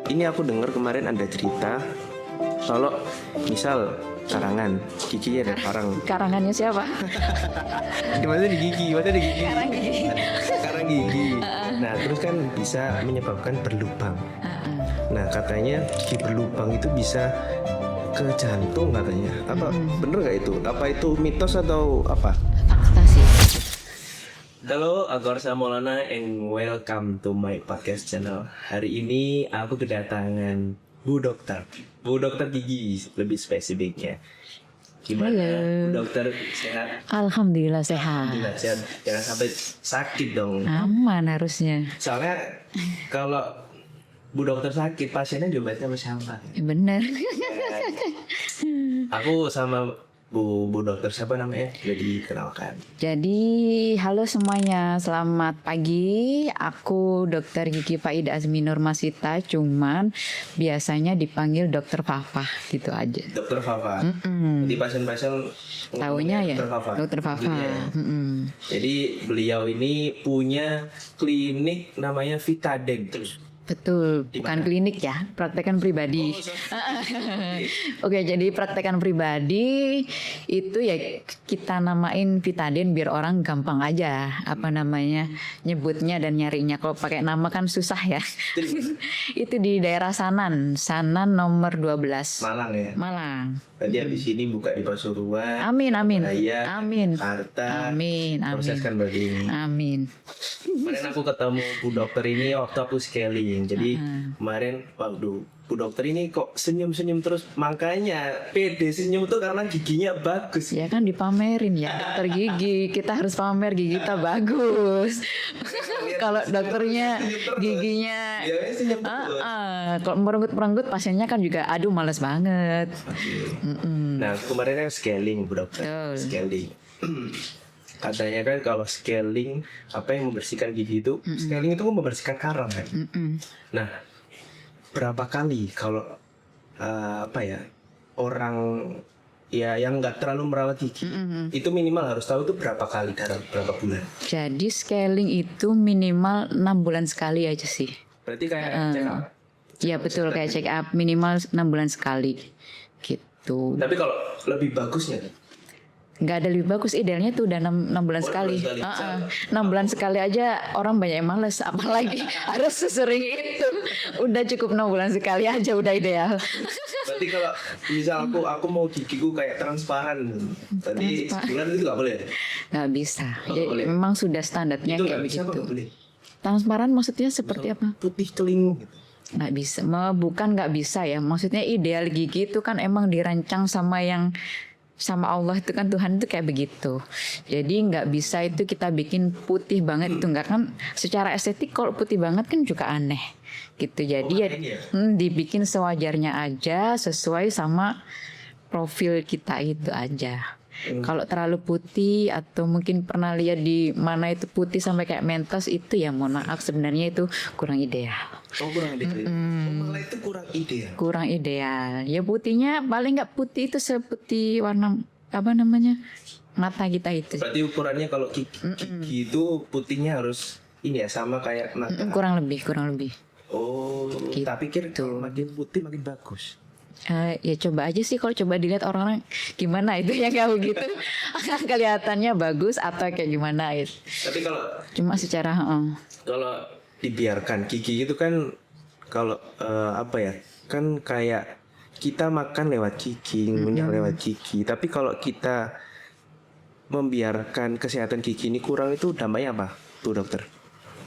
ini aku dengar kemarin ada cerita kalau misal karangan giginya ada karang. Karangannya siapa? Maksudnya di gigi, Karang gigi. karang gigi. Nah terus kan bisa menyebabkan berlubang. Nah katanya gigi berlubang itu bisa ke jantung katanya. Apa bener nggak itu? Apa itu mitos atau apa? Fakta sih. Halo, aku Arsa Maulana and welcome to my podcast channel. Hari ini aku kedatangan Bu Dokter Gigi lebih spesifiknya. Gimana? Halo. Bu Dokter sehat? Alhamdulillah sehat. Alhamdulillah sehat. Jangan sampai sakit dong. Aman harusnya. Soalnya kalau Bu Dokter sakit, pasiennya diobatin sama siapa? Bener. Aku sama Bu Dokter siapa namanya? Jadi dikenalkan. Jadi halo semuanya, selamat pagi. Aku Dokter Gigi Faida Azmi Nurmasita, cuman biasanya dipanggil Dokter Fafa gitu aja. Dokter Fafa. Jadi pasien-pasien Taunya ya Dokter Fafa. Jadi beliau ini punya klinik namanya Vitadeng. Betul, bukan klinik ya, praktekan pribadi. Oke, jadi praktekan pribadi itu ya kita namain Vitaden biar orang gampang aja apa namanya nyebutnya dan nyarinya. Kalau pakai nama kan susah ya. Itu di daerah Sanan nomor 12. Malang ya. Malang. Tadi habis ini buka di Pasuruan. Amin. Raya, Amin. Jakarta. Amin. Proses kan berarti ini. Amin. Kemarin aku ketemu Bu Dokter ini waktu aku scaling. Jadi kemarin waduh, Bu Dokter ini kok senyum-senyum terus. Makanya pede senyum tuh karena giginya bagus. Ya kan dipamerin ya dokter gigi. Kita harus pamer gigi kita bagus. Kalau dokternya giginya Senyum terus. kalau merenggut pasiennya kan juga aduh males banget. Nah kemarin kan scaling Bu Dokter. Betul. Scaling. Katanya kan kalau scaling apa yang membersihkan gigi itu scaling itu membersihkan karang kan. Nah berapa kali kalau apa ya orang ya yang nggak terlalu merawat gigi itu minimal harus tahu itu berapa kali dalam berapa bulan. Jadi scaling itu minimal 6 bulan sekali aja sih. Berarti kayak check up. Iya betul kayak check up minimal 6 bulan sekali gitu. Tapi kalau lebih bagusnya Nggak ada lebih bagus, idealnya tuh udah 6 bulan sekali. 6 bulan sekali aja orang banyak yang males, apalagi harus sesering itu. Udah cukup 6 bulan sekali aja udah ideal. berarti kalau misal aku mau gigiku kayak transparan tadi sebulan itu nggak boleh. Nggak bisa. Oh, Jadi, boleh. memang sudah standarnya Itu kayak nggak bisa begitu. kok boleh. Transparan maksudnya seperti apa? Putih celing gitu. Nggak bisa. Bukan nggak bisa ya. Maksudnya ideal gigi itu kan emang dirancang sama Allah itu kan Tuhan itu kayak begitu. Jadi nggak bisa itu kita bikin putih banget itu nggak kan secara estetik kalau putih banget kan juga aneh gitu. Jadi dibikin sewajarnya aja sesuai sama profil kita itu aja. Kalau terlalu putih atau mungkin pernah lihat di mana itu putih sampai kayak mentos itu ya mohon maaf sebenarnya itu kurang ideal. Oh kurang ideal. Malah itu kurang ideal. Kurang ideal. Ya putihnya paling nggak putih itu seperti warna apa namanya mata kita itu. Berarti ukurannya kalau gigi itu putihnya harus ini ya sama kayak mata. Kurang lebih. Oh, Gitu. tak pikir kalau makin putih makin bagus. Ya coba aja sih kalau coba dilihat orang-orang gimana itu yang kayak begitu kelihatannya bagus atau kayak gimana gitu. Tapi kalau Cuma secara kalau dibiarkan gigi itu kan kalau apa ya kan kayak kita makan lewat gigi, ngunyah lewat gigi. Tapi kalau kita membiarkan kesehatan gigi ini kurang itu dampaknya apa, Bu Dokter?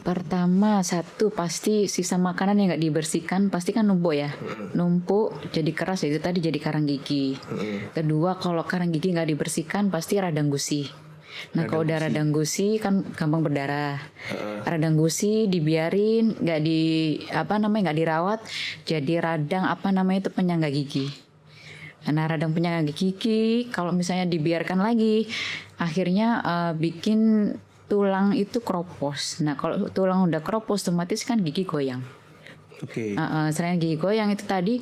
Pertama satu pasti sisa makanan yang nggak dibersihkan pasti kan numpuk ya, numpuk jadi keras itu tadi jadi karang gigi. Kedua kalau karang gigi nggak dibersihkan pasti radang gusi. Nah kalau udah radang gusi kan gampang berdarah. Radang gusi dibiarin nggak dirawat jadi radang itu penyangga gigi. Nah radang penyangga gigi kalau misalnya dibiarkan lagi akhirnya bikin tulang itu keropos. Nah kalau tulang udah keropos otomatis kan gigi goyang. Oke. Selain gigi goyang itu tadi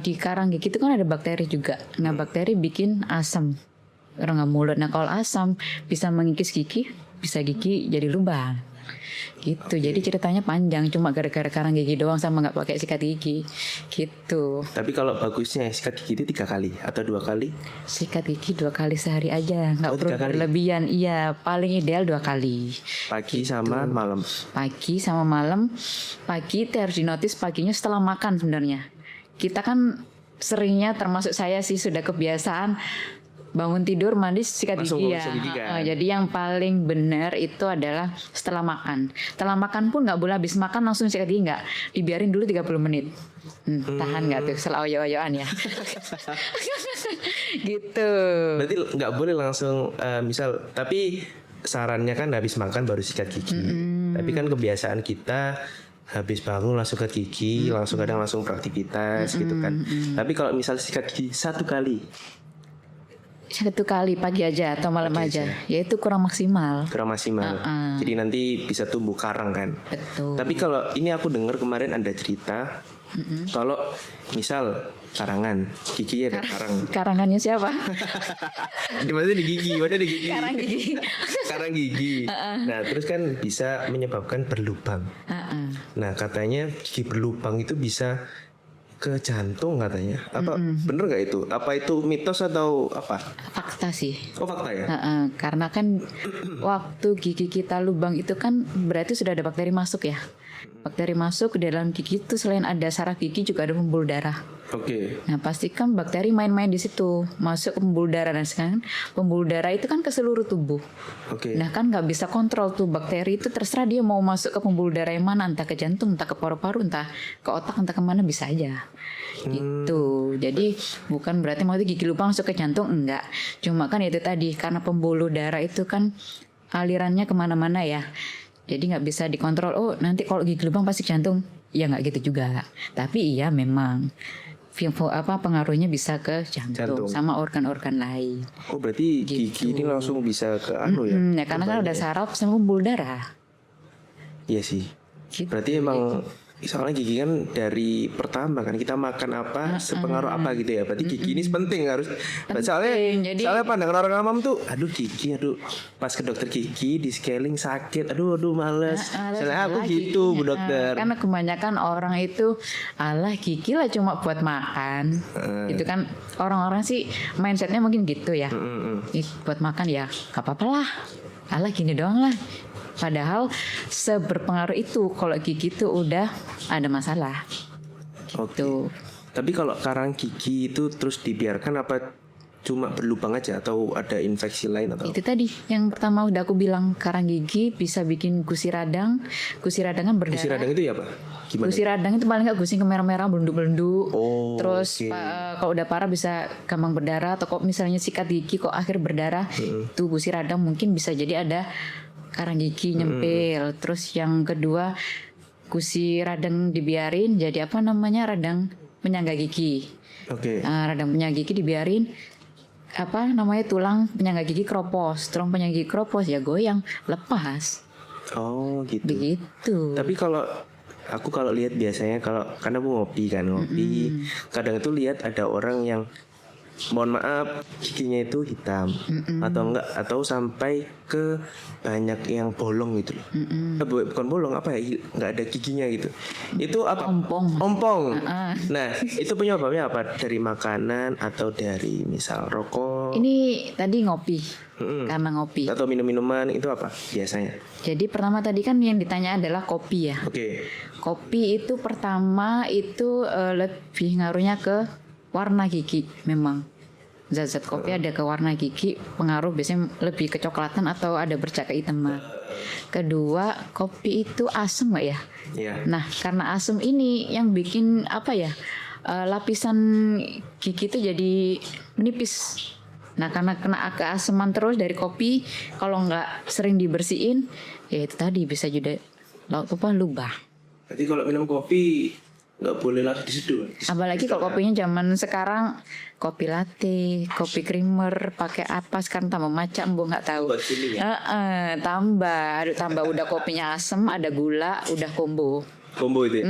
di karang gigi itu kan ada bakteri juga. Nah bakteri bikin asam rongga mulut. Nah kalau asam bisa mengikis gigi, bisa gigi jadi lubang. gitu. Jadi ceritanya panjang, cuma gara-gara karang gigi doang sama nggak pakai sikat gigi gitu. Tapi kalau bagusnya sikat gigi itu 3 kali atau 2 kali? Sikat gigi 2 kali sehari aja, nggak perlu 3 kali? berlebihan. Iya, paling ideal 2 kali. Pagi sama malam. Pagi sama malam. Pagi itu harus dinotis paginya setelah makan sebenarnya. Kita kan seringnya, termasuk saya sih, sudah kebiasaan bangun tidur mandi sikat Langsung gigi ya. sikat gigi kan? Jadi yang paling benar itu adalah setelah makan. Setelah makan pun nggak boleh habis makan langsung sikat gigi, nggak. Dibiarin dulu 30 menit. Tahan nggak tuh setelah oyo-oyoan ya. Gitu. Berarti nggak boleh langsung misal, tapi sarannya kan habis makan baru sikat gigi. Tapi kan kebiasaan kita habis bangun langsung sikat gigi, langsung kadang langsung beraktivitas gitu kan. Tapi kalau misal sikat gigi 1 kali, 1 kali pagi aja atau malam Pagi aja, ya itu kurang maksimal. kurang maksimal. Jadi nanti bisa tumbuh karang kan. Betul. Tapi kalau ini aku dengar kemarin ada cerita, kalau misal karangan, gigi ada karang. Karangannya siapa? Di mana di gigi? Mana di gigi? Karang gigi. Karang gigi. Nah, terus kan bisa menyebabkan berlubang. Nah, katanya gigi berlubang itu bisa ke jantung katanya. Apa bener nggak itu? Apa itu mitos atau apa? Fakta sih. Oh, fakta ya? Karena kan waktu gigi kita lubang itu kan berarti sudah ada bakteri masuk ya. Bakteri masuk ke dalam gigi itu, selain ada saraf gigi juga ada pembuluh darah. Oke. Nah pastikan bakteri main-main di situ, masuk ke pembuluh darah, dan sekarang pembuluh darah itu kan ke seluruh tubuh. Oke. Nah kan nggak bisa kontrol tuh bakteri itu, terserah dia mau masuk ke pembuluh darah yang mana, entah ke jantung, entah ke paru-paru, entah ke otak, entah kemana bisa aja. Gitu. Jadi bukan berarti mau gigi lubang masuk ke jantung, enggak. Cuma kan itu tadi, karena pembuluh darah itu kan alirannya kemana-mana ya. Jadi nggak bisa dikontrol. Oh nanti kalau gigi lubang pasti jantung, ya nggak gitu juga. Tapi iya memang pengaruhnya bisa ke jantung. Sama organ-organ lain. Oh berarti gigi ini langsung bisa ke anu ya? Ya karena kan udah saraf sama pembuluh darah. Iya sih. Gitu. Berarti emang soalnya gigi kan dari pertama kan kita makan apa sepengaruh apa gitu ya. Berarti gigi ini penting harus. Soalnya pandangan orang awam tuh, aduh gigi, aduh pas ke dokter gigi di scaling sakit, aduh males. Soalnya aku gitu bu dokter. Karena kebanyakan orang itu alah gigi lah cuma buat makan. Itu kan orang-orang sih mindsetnya mungkin gitu ya. Buat makan ya, gak apa-apa lah. Alah gini doang lah. Padahal seberpengaruh itu kalau gigi itu udah ada masalah. Oke. Tapi kalau karang gigi itu terus dibiarkan apa cuma berlubang aja atau ada infeksi lain atau? Itu tadi yang pertama udah aku bilang, karang gigi bisa bikin gusi radang. Gusi radang kan berdarah. Gusi radang itu ya Pak? Gimana? Gusi radang itu paling nggak gusi kemerah-merah, belenduk-belenduk. Oh, terus kalau udah parah bisa gampang berdarah, atau kok misalnya sikat gigi kok akhir berdarah, itu gusi radang mungkin bisa jadi ada karang gigi nyempil. Terus yang kedua, gusi radang dibiarin jadi apa namanya, radang penyangga gigi. Oke. Radang penyangga gigi dibiarin, apa namanya, tulang penyangga gigi keropos. Tulang penyangga gigi keropos ya goyang, lepas. Oh gitu. Begitu. Tapi kalau aku lihat biasanya karena aku ngopi, kadang itu lihat ada orang yang mohon maaf giginya itu hitam atau sampai ke banyak yang bolong gitu loh. Bukan bolong, apa ya, nggak ada giginya gitu. Itu apa? Ompong. Nah itu penyebabnya apa? Dari makanan atau dari misal rokok? Ini tadi ngopi. Karena ngopi. Atau minum-minuman itu apa biasanya? Jadi pertama tadi kan yang ditanya adalah kopi ya. Oke. Kopi itu pertama itu lebih ngaruhnya ke warna gigi. Memang zat-zat kopi ada ke warna gigi, pengaruh biasanya lebih kecoklatan atau ada bercak kehitaman. Kedua, kopi itu asam nggak ya? Iya. Nah karena asam ini yang bikin apa ya, lapisan gigi itu jadi menipis. Nah karena kena keasaman terus dari kopi, kalau nggak sering dibersihin, ya itu tadi bisa juga lubang. Jadi kalau minum kopi nggak boleh lagi diseduh. Apalagi kalau kopinya zaman sekarang, kopi latte, kopi creamer, pakai apa sekarang tambah macam, bu nggak tahu. Tambah udah kopinya asem, ada gula, udah combo itu ya?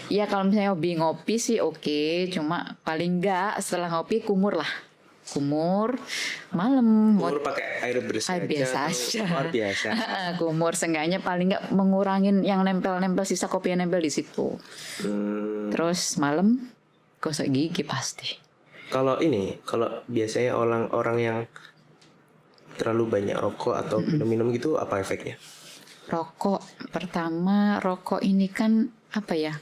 Ya kalau misalnya hobi ngopi sih oke, cuma paling nggak setelah ngopi kumur lah. kumur malam. Kumur pakai air bersih aja Biasa atau aja. luar biasa. Kumur seenggaknya paling nggak mengurangin yang nempel-nempel, sisa kopi yang nempel di situ. Terus malam gosok gigi pasti. Kalau biasanya orang-orang yang terlalu banyak rokok atau minum-minum gitu, apa efeknya? Rokok, pertama rokok ini kan apa ya,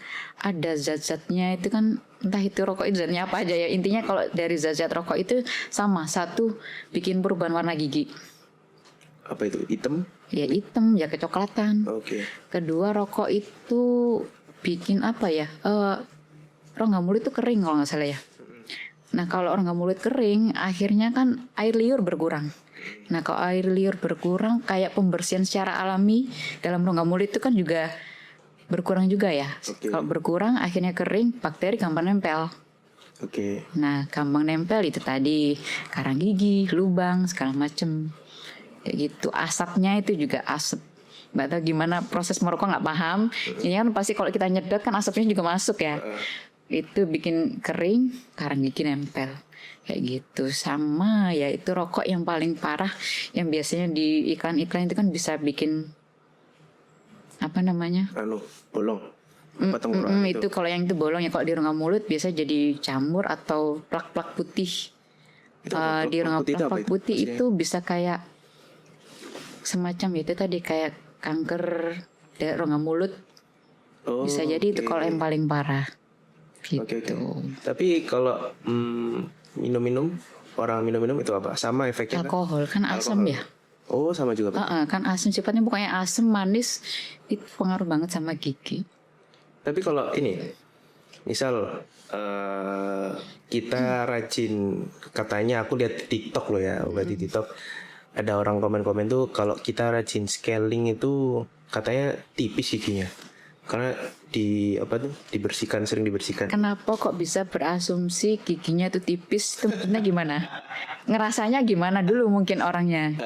ada zat-zatnya itu kan, entah itu rokok itu zatnya apa aja ya, intinya kalau dari zat-zat rokok itu sama, satu bikin perubahan warna gigi. Apa itu? Hitam? Ya hitam, ya kecoklatan. Oke. Kedua rokok itu bikin apa ya, rongga mulut itu kering kalau nggak salah ya. Nah kalau rongga mulut kering, akhirnya kan air liur berkurang. Nah kalau air liur berkurang, kayak pembersihan secara alami dalam rongga mulut itu kan juga berkurang juga ya. Oke. Kalau berkurang akhirnya kering, bakteri gampang nempel. Oke. Nah gampang nempel itu tadi karang gigi, lubang, segala macem. Kayak gitu. Asapnya itu juga asap. Nggak tahu gimana proses merokok, nggak paham. Ini kan pasti kalau kita nyedot kan asapnya juga masuk ya. Itu bikin kering, karang gigi nempel. Kayak gitu. Sama ya itu rokok yang paling parah, yang biasanya di iklan-iklan itu kan bisa bikin apa namanya? Bolong. Apa tenggorokan Itu kalau yang itu bolong ya, kalau di rongga mulut biasa jadi jamur atau plak-plak putih. Itu apa? Di rongga Putih itu apa plak itu? putih Maksudnya? itu bisa kayak semacam itu tadi, kayak kanker rongga mulut. Bisa jadi itu oke. kalau yang paling parah. Gitu. Oke. Tapi kalau orang minum-minum itu apa? Sama efeknya kan? Alkohol kan asam Alkohol. ya. Oh, sama juga, Pak. Kan asam, sifatnya pokoknya asam manis, itu pengaruh banget sama gigi. Tapi kalau ini, misal kita rajin, katanya aku lihat di TikTok loh ya, di TikTok ada orang komen-komen tuh kalau kita rajin scaling itu katanya tipis giginya, karena sering dibersihkan. Kenapa kok bisa berasumsi giginya itu tipis? Itu maksudnya gimana? Ngerasanya gimana dulu mungkin orangnya?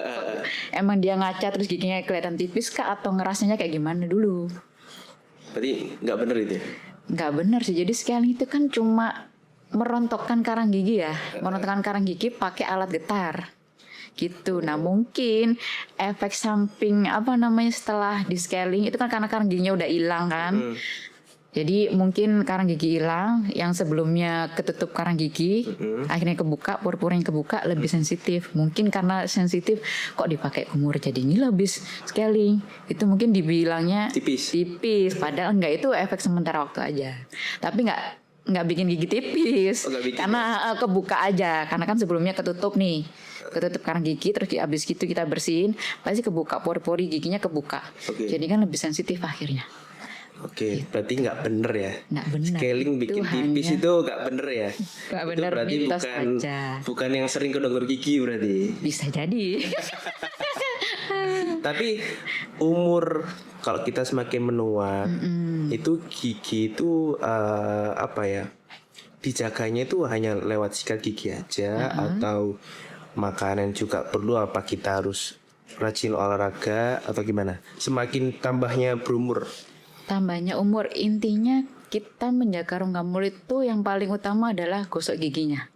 Emang dia ngaca terus giginya kelihatan tipis kah? Atau ngerasanya kayak gimana dulu? Berarti nggak bener itu ya? Nggak benar sih. Jadi scaling itu kan cuma merontokkan karang gigi ya. Merontokkan karang gigi pakai alat getar. Gitu. Nah mungkin efek samping setelah di scaling itu kan karena karang giginya udah hilang kan. Jadi mungkin karang gigi hilang, yang sebelumnya ketutup karang gigi, akhirnya kebuka, pori-pori yang kebuka lebih sensitif. Mungkin karena sensitif kok dipakai kumur jadinya habis scaling. Itu mungkin dibilangnya Tipis. Padahal enggak, itu efek sementara waktu aja. Tapi nggak bikin gigi tipis. Nggak bikin. Karena kebuka aja. Karena kan sebelumnya ketutup nih. Ketutup karang gigi, terus habis gitu kita bersihin, pasti kebuka, pori-pori giginya kebuka. Oke. Jadi kan lebih sensitif akhirnya. Oke, berarti nggak bener ya? Nggak bener. Scaling Itu bikin tipis hanya- itu nggak bener ya? Nggak Itu bener, berarti mitos bukan aja. bukan yang sering kedokter gigi berarti. Bisa jadi. Tapi umur, kalau kita semakin menua, itu gigi itu dijaganya itu hanya lewat sikat gigi aja atau makanan juga perlu, apa kita harus rajin olahraga atau gimana? Semakin tambahnya berumur. Tambahnya umur, intinya kita menjaga rongga mulut itu yang paling utama adalah gosok giginya.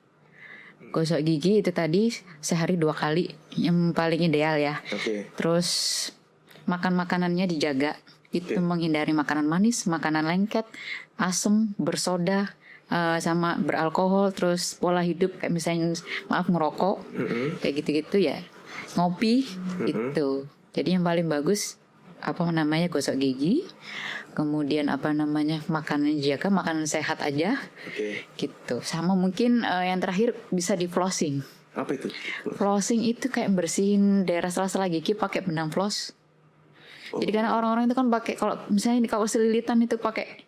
Gosok gigi itu tadi sehari 2 kali yang paling ideal ya. Oke. Terus makan makanannya dijaga. Itu menghindari makanan manis, makanan lengket, asam, bersoda, sama beralkohol. Terus pola hidup kayak misalnya ngerokok, kayak gitu-gitu ya. Ngopi itu. Jadi yang paling bagus gosok gigi. Kemudian makanan dijaga, makanan sehat aja. Oke. Gitu. Sama mungkin yang terakhir bisa di flossing. Apa itu? Flossing itu kayak bersihin daerah sela-sela gigi pakai benang floss. Jadi karena orang-orang itu kan pakai, kalau misalnya kalau selilitan itu pakai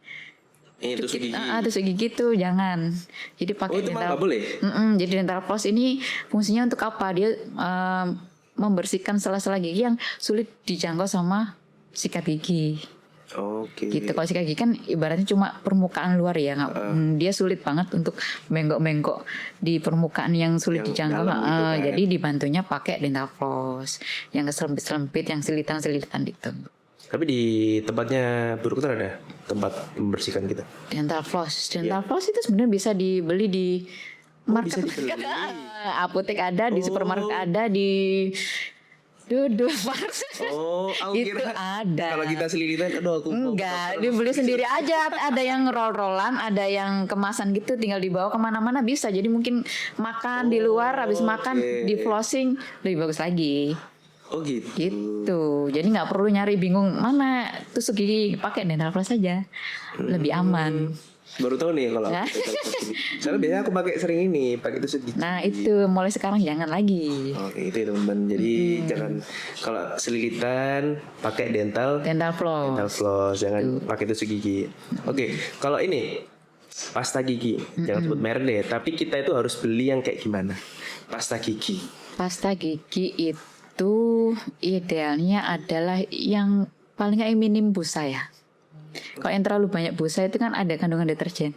Ini tusuk gigi. tusuk gigi tuh jangan. Jadi pakai itu malah dental. nggak boleh? Jadi dental floss ini fungsinya untuk apa? Dia membersihkan sela-sela gigi yang sulit dijangkau sama sikat gigi. Oke. Gitu. Kalau sikat gigi kan ibaratnya cuma permukaan luar ya, dia sulit banget untuk bengkok-bengkok di permukaan yang sulit Yang dijangkau. dalam gitu kan. Jadi dibantunya pakai dental floss yang selempit-selempit, yang silitan-silitan gitu. Tapi di tempatnya Bu Dokter ada tempat membersihkan gitu. Dental floss itu sebenarnya bisa dibeli di bisa dibeli. Apotek ada, di supermarket ada, di Duduk Aku itu kira ada. kalau kita selilitan, aduh aku mau Enggak, dibeli sendiri aja. Ada yang roll-rollan, ada yang kemasan gitu, tinggal dibawa kemana-mana bisa. Jadi mungkin makan di luar, habis makan di flossing lebih bagus lagi. Oh gitu. Gitu. Jadi nggak perlu nyari bingung mana tusuk gigi, pakai dental floss saja, lebih aman. Baru tahu nih kalau aku dental floss ini. Soalnya biasanya aku pakai sering ini, pakai tusuk gigi. Nah itu mulai sekarang jangan lagi. Oke, itu ya teman-teman. Jadi jangan kalau selilitan pakai dental floss, jangan pakai tusuk gigi. Oke, kalau ini pasta gigi, jangan sebut merek deh. Tapi kita itu harus beli yang kayak gimana? Pasta gigi. Pasta gigi itu idealnya adalah yang paling nggak minim busa ya. Kalau yang terlalu banyak busa itu kan ada kandungan deterjen.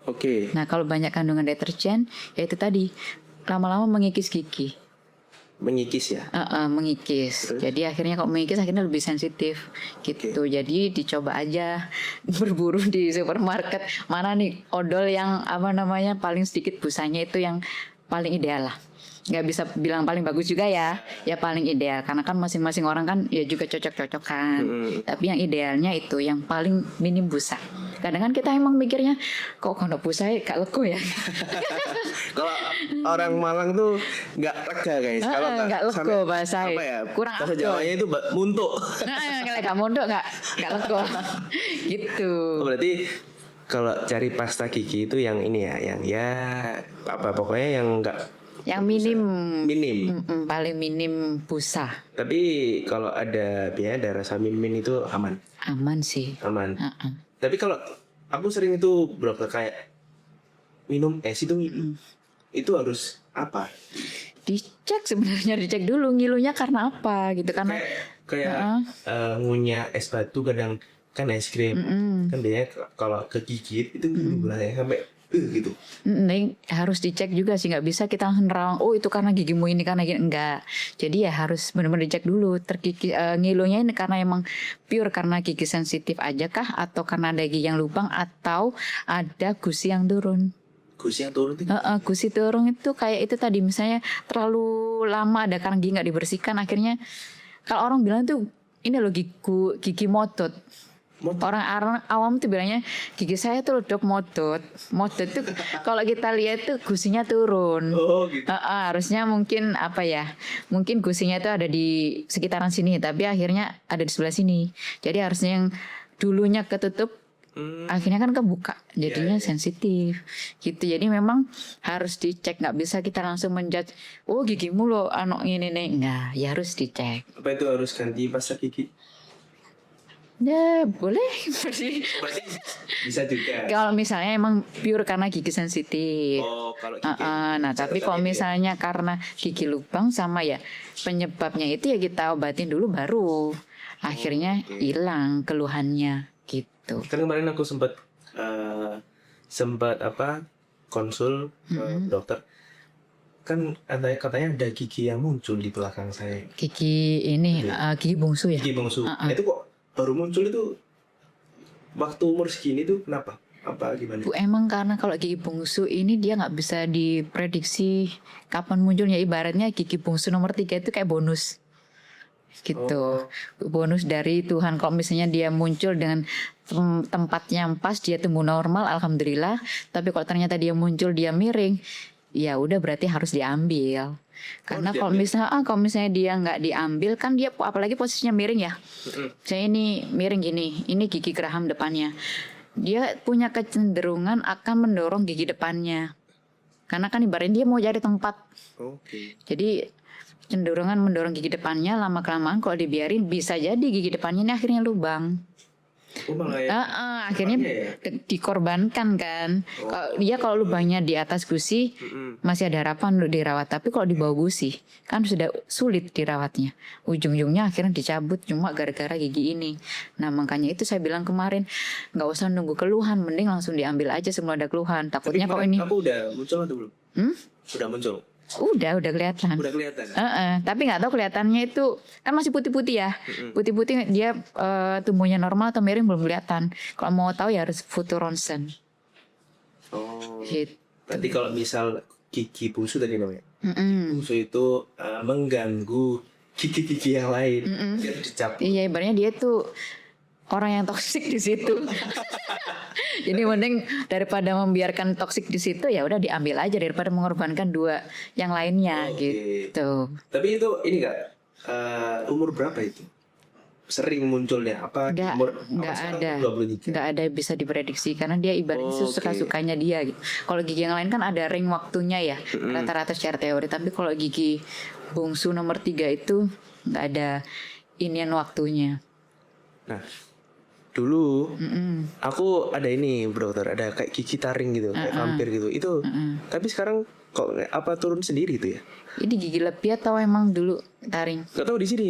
Oke. Nah kalau banyak kandungan deterjen, ya itu tadi lama-lama mengikis gigi. Mengikis ya? Mengikis. Jadi akhirnya kalau mengikis akhirnya lebih sensitif gitu. Jadi dicoba aja berburu di supermarket mana nih odol yang paling sedikit busanya itu yang paling ideal lah. Nggak bisa bilang paling bagus juga ya paling ideal karena kan masing-masing orang kan ya juga cocok-cocokan. Tapi yang idealnya itu yang paling minim busa. Kadang kan kita emang mikirnya kok kalau busa gak lego ya. Kalau orang Malang tuh nggak lega guys. Kalau nggak lego bahasa kurang bahasa Jawanya itu muntuk. Kalau nggak muntuk nggak lego gitu. Berarti kalau cari pasta gigi itu yang ini ya, yang pokoknya yang nggak yang minim paling minim busa. Tapi kalau ada rasa mimin itu aman sih. Tapi kalau aku sering itu broker kayak minum es itu itu harus apa? Dicek dulu ngilunya karena apa gitu karena kayak ngunyah es batu kadang kan es krim kan biasanya kalau kegigit itu gulanya sampai gitu. Harus dicek juga sih, nggak bisa kita langsung nerawang itu karena gigimu ini karena gini, enggak. Jadi ya harus benar-benar dicek dulu ngilunya ini karena emang pure karena gigi sensitif aja kah atau karena ada gigi yang lubang atau ada gusi yang turun. Gusi yang turun itu? Gusi turun itu kayak itu tadi misalnya terlalu lama ada karang gigi nggak dibersihkan akhirnya kalau orang bilang tuh ini loh gigi motot. Orang awam tuh bilangnya gigi saya tuh dok motot tuh kalau kita lihat tuh gusinya turun. Gitu. Harusnya mungkin mungkin gusinya tuh ada di sekitaran sini tapi akhirnya ada di sebelah sini jadi harusnya yang dulunya ketutup akhirnya kan kebuka jadinya sensitif gitu. Jadi memang harus dicek, nggak bisa kita langsung menjudge gigimu lo ini nih, nggak, ya harus dicek. Apa itu harus ganti pasta gigi? Ya boleh Berarti bisa juga. kalau misalnya emang pure karena gigi sensitif. Kalau gigi. Nah tapi kalau misalnya karena gigi lubang sama ya penyebabnya itu ya kita obatin dulu baru akhirnya hilang keluhannya gitu. Kan kemarin aku sempat konsul dokter. Kan katanya ada gigi yang muncul di belakang saya. Gigi ini gigi bungsu ya. Gigi bungsu. Itu kok baru muncul itu waktu umur segini tuh kenapa? Apa gimana? Emang karena kalau gigi bungsu ini dia nggak bisa diprediksi kapan munculnya. Ibaratnya gigi bungsu nomor 3 itu kayak bonus gitu. Bonus dari Tuhan. Kalau misalnya dia muncul dengan tempatnya yang pas, dia tumbuh normal, alhamdulillah. Tapi kalau ternyata dia muncul dia miring, ya udah berarti harus diambil. Karena kalau misalnya dia nggak diambil kan dia apalagi posisinya miring ya. Saya ini miring gini, ini gigi geraham depannya. Dia punya kecenderungan akan mendorong gigi depannya. Karena kan ibaratnya dia mau cari tempat. Jadi cenderungan mendorong gigi depannya lama-kelamaan kalau dibiarin bisa jadi gigi depannya ini akhirnya lubang. Akhirnya dikorbankan kan. Kalau lubangnya di atas gusi masih ada harapan untuk dirawat. Tapi kalau di bawah gusi kan sudah sulit dirawatnya. Ujung-ujungnya akhirnya dicabut cuma gara-gara gigi ini. Nah makanya itu saya bilang kemarin nggak usah nunggu keluhan, mending langsung diambil aja sebelum ada keluhan. Takutnya kalau ini. Aku udah muncul atau belum? Udah muncul. Udah kelihatan. Tapi nggak tahu kelihatannya itu kan masih putih-putih ya. Putih-putih dia tumbuhnya normal atau miring belum kelihatan. Kalau mau tahu ya harus foto ronsen. Berarti kalau misal gigi bungsu tadi namanya. Mm-mm. Bungsu itu mengganggu gigi-gigi yang lain. Biar dicabut. Iya, ibaratnya dia tuh orang yang toksik di situ. Jadi mending daripada membiarkan toksik di situ ya udah diambil aja daripada mengorbankan dua yang lainnya gitu. Tapi itu ini nggak umur berapa itu? Sering munculnya apa? Nggak ada, 23? nggak ada bisa diprediksi karena dia ibaratnya suka-sukanya dia gitu. Kalau gigi yang lain kan ada ring waktunya ya, rata-rata secara teori. Tapi kalau gigi bungsu nomor 3 itu nggak ada inian waktunya. Nah, dulu aku ada ini bro, dokter, ada kayak gigi taring gitu, kayak vampir gitu. Itu, tapi sekarang kok apa turun sendiri itu ya? Ini gigi lebih atau emang dulu taring? Gak tahu di sini.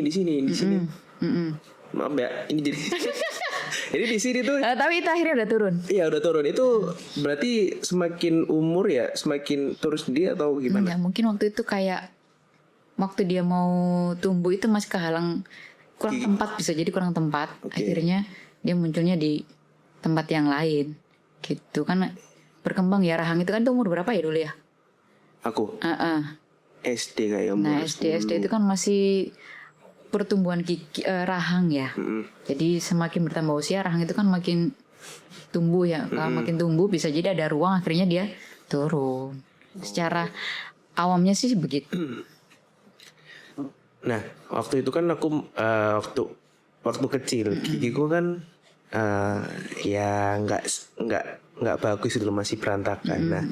Maaf ya, ini jadi. Jadi di sini tuh. Tapi itu akhirnya udah turun. Iya udah turun. Itu berarti semakin umur ya semakin turun sendiri atau gimana? Enggak, mungkin waktu itu kayak waktu dia mau tumbuh itu masih kehalang kurang tempat, bisa jadi kurang tempat. Akhirnya dia munculnya di tempat yang lain. Gitu kan berkembang ya rahang itu kan tuh umur berapa ya dulu ya? Aku. SD kayak umur. Nah SD itu kan masih pertumbuhan gigi rahang ya. Jadi semakin bertambah usia rahang itu kan makin tumbuh ya. Kalau makin tumbuh bisa jadi ada ruang akhirnya dia turun. Secara awamnya sih begitu. Nah waktu itu kan aku waktu kecil gigiku kan ya nggak bagus itu masih berantakan. Nah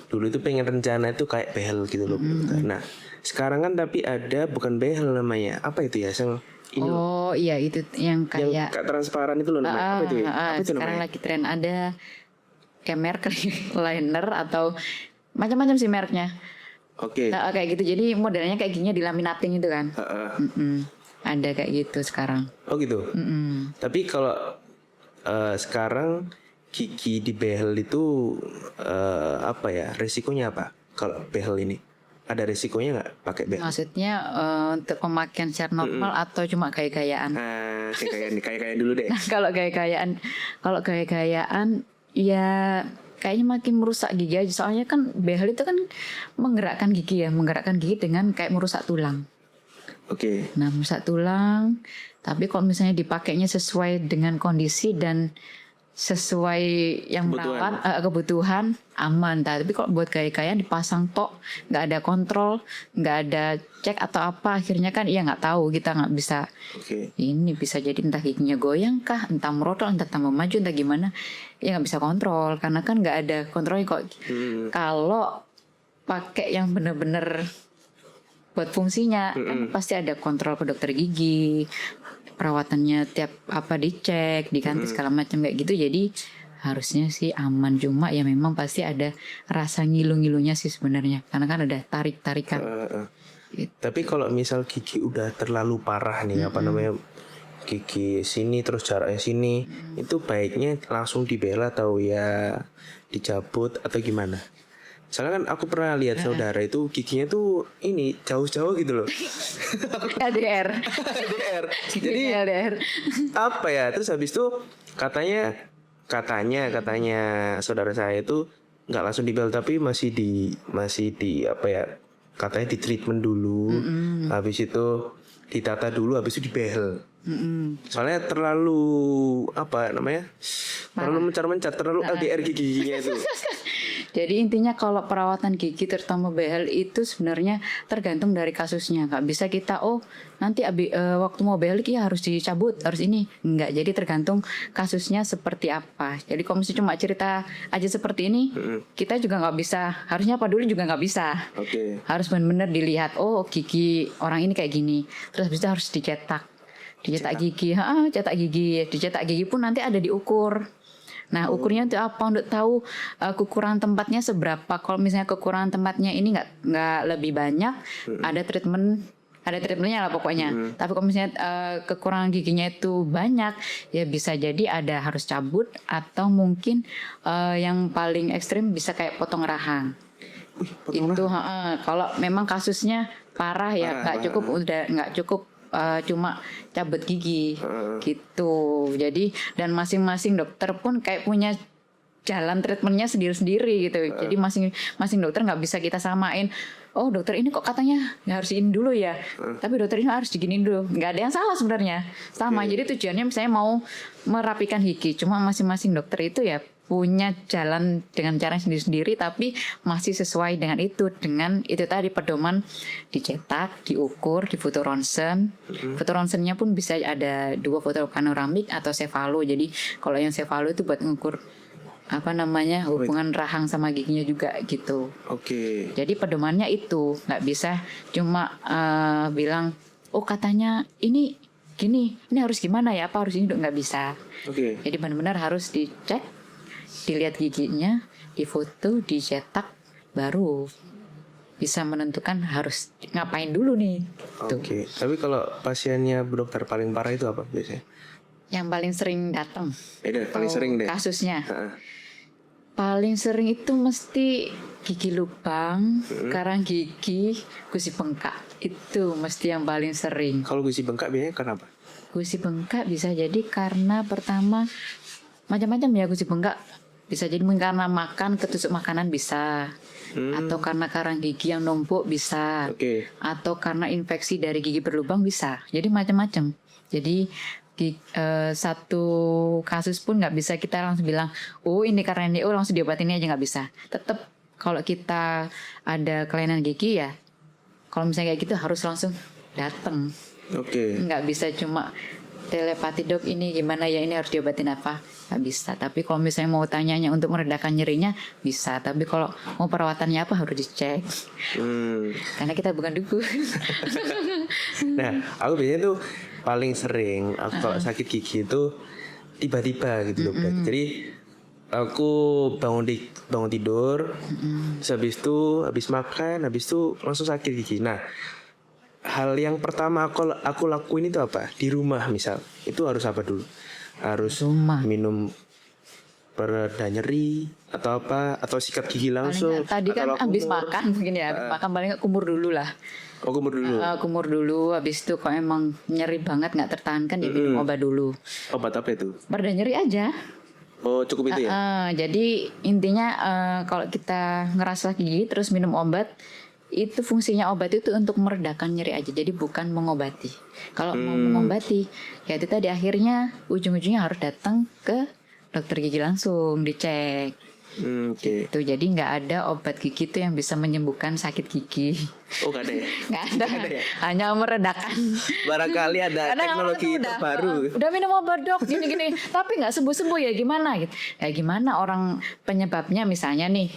dulu itu pengen rencana itu kayak behel gitu loh. Nah sekarang kan tapi ada bukan behel namanya, apa itu ya yang ini oh iya itu yang kayak transparan itu loh namanya. Apa itu ya? Apa itu sekarang namanya? lagi tren ada kayak merek liner atau macam-macam sih mereknya. Nah, kayak gitu jadi modelnya kayak gini dilaminating itu kan. Ada kayak gitu sekarang. Oh gitu. Tapi kalau sekarang gigi di behel itu apa ya risikonya apa? Kalau behel ini ada risikonya nggak pakai behel? Maksudnya untuk pemakaian secara normal atau cuma gaya-gayaan? Kayak dulu deh. Kalau gaya-gayaan ya kayaknya makin merusak gigi aja. Soalnya kan behel itu kan menggerakkan gigi dengan kayak merusak tulang. Nah merusak tulang. Tapi kalau misalnya dipakainya sesuai dengan kondisi dan sesuai yang merawat kebutuhan aman. Tapi kalau buat gaya-gayaan dipasang tok, nggak ada kontrol, nggak ada cek atau apa, akhirnya kan iya nggak tahu, kita nggak bisa. Ini bisa jadi entah giginya goyang kah, entah merotol, entah tambah maju, entah gimana, ya nggak bisa kontrol karena kan nggak ada kontrolnya kok. Kalau pakai yang bener-bener buat fungsinya, kan pasti ada kontrol ke dokter gigi. Perawatannya tiap apa dicek, diganti segala macam kayak gitu. Jadi harusnya sih aman, cuma ya memang pasti ada rasa ngilu-ngilunya sih sebenarnya karena kan ada tarik-tarikan. Gitu. Tapi kalau misal gigi udah terlalu parah nih apa namanya gigi sini terus jaraknya sini, itu baiknya langsung dibela atau ya dicabut atau gimana? Soalnya kan aku pernah lihat saudara itu giginya tuh ini jauh-jauh gitu loh. LDR. Jadi LDR. apa ya? Terus habis itu katanya saudara saya itu nggak langsung dibel tapi masih di apa ya? Katanya di treatment dulu. Habis itu ditata dulu, habis itu dibehel. Soalnya terlalu apa namanya? Terlalu mencar-mencar, terlalu LDR giginya itu. Jadi intinya kalau perawatan gigi terutama behel itu sebenarnya tergantung dari kasusnya. Nggak bisa kita nanti waktu mau behel ya harus dicabut, harus ini. Enggak, jadi tergantung kasusnya seperti apa. Jadi kalau misalnya cuma cerita aja seperti ini, kita juga nggak bisa. Harusnya apa dulu juga nggak bisa. Harus benar-benar dilihat, gigi orang ini kayak gini. Terus habis itu harus dicetak gigi. Cetak gigi. Dicetak gigi pun nanti ada diukur. Nah ukurnya itu apa untuk tahu kekurangan tempatnya seberapa. Kalau misalnya kekurangan tempatnya ini nggak lebih banyak, ada treatmentnya lah pokoknya. Tapi kalau misalnya kekurangan giginya itu banyak, ya bisa jadi ada harus cabut atau mungkin yang paling ekstrim bisa kayak potong rahang. Itu kalau memang kasusnya parah ya nggak cukup cuma cabut gigi gitu. Jadi dan masing-masing dokter pun kayak punya jalan treatmentnya sendiri-sendiri gitu. Jadi masing dokter nggak bisa kita samain. Oh dokter ini kok katanya nggak harus ini dulu ya, tapi dokter ini harus diginin dulu. Nggak ada yang salah sebenarnya, sama. Jadi tujuannya misalnya mau merapikan gigi, cuma masing-masing dokter itu ya punya jalan dengan cara sendiri-sendiri, tapi masih sesuai dengan itu tadi pedoman dicetak, diukur, di foto ronsen. Foto ronsennya pun bisa ada 2 foto panoramik atau cefalo. Jadi kalau yang cefalo itu buat ngukur hubungan rahang sama giginya juga gitu. Oke. Jadi pedomannya itu nggak bisa cuma bilang oh katanya ini gini, ini harus gimana ya, apa harus ini, nggak bisa. Oke. Jadi benar-benar harus dicek, dilihat giginya, difoto, dicetak, baru bisa menentukan harus ngapain dulu nih. Oke. Tapi kalau pasiennya Bu Dokter paling parah itu apa biasanya? Yang paling sering datang. Paling sering deh. Kasusnya. Paling sering itu mesti gigi lubang, karang gigi, gusi bengkak. Itu mesti yang paling sering. Kalau gusi bengkak biasanya kenapa? Gusi bengkak bisa jadi karena pertama macam-macam ya gusi bengkak. Bisa jadi karena makan ketusuk makanan bisa. Atau karena karang gigi yang numpuk bisa. Atau karena infeksi dari gigi berlubang bisa. Jadi macam-macam. Jadi satu kasus pun nggak bisa kita langsung bilang oh ini karena ini, langsung diobatin aja, nggak bisa. Tetap kalau kita ada kelainan gigi ya, kalau misalnya kayak gitu harus langsung datang. Nggak bisa cuma telepati dok ini gimana ya, ini harus diobatin apa, nggak bisa. Tapi kalau misalnya mau tanyanya untuk meredakan nyerinya bisa, tapi kalau mau perawatannya apa harus dicek. Karena kita bukan dukun. Nah, aku biasanya tuh paling sering aku kalau sakit gigi itu tiba-tiba gitu loh. Jadi aku bangun tidur, habis itu habis makan, habis itu langsung sakit gigi. Nah, hal yang pertama aku lakuin itu apa? Di rumah misal, itu harus apa dulu? Harus minum pereda nyeri atau apa, atau sikat gigi langsung? Tadi kan habis makan mungkin ya, habis makan paling kumur dulu lah. Kumur dulu. Kumur dulu, habis itu kalau emang nyeri banget nggak tertahankan ya minum obat dulu. Obat apa itu? Pereda nyeri aja. Oh cukup itu ya? Jadi intinya kalau kita ngerasa gigi terus minum obat, itu fungsinya obat itu untuk meredakan nyeri aja, jadi bukan mengobati. Kalau mau mengobati, ya itu tadi akhirnya ujung-ujungnya harus datang ke dokter gigi langsung dicek. Gitu. Jadi nggak ada obat gigi itu yang bisa menyembuhkan sakit gigi. Oh nggak ada ya? Nggak ada ya? Hanya meredakan. Barangkali ada teknologi terbaru. Udah minum obat dok gini-gini, tapi nggak sembuh-sembuh ya gimana gitu. Ya gimana orang penyebabnya misalnya nih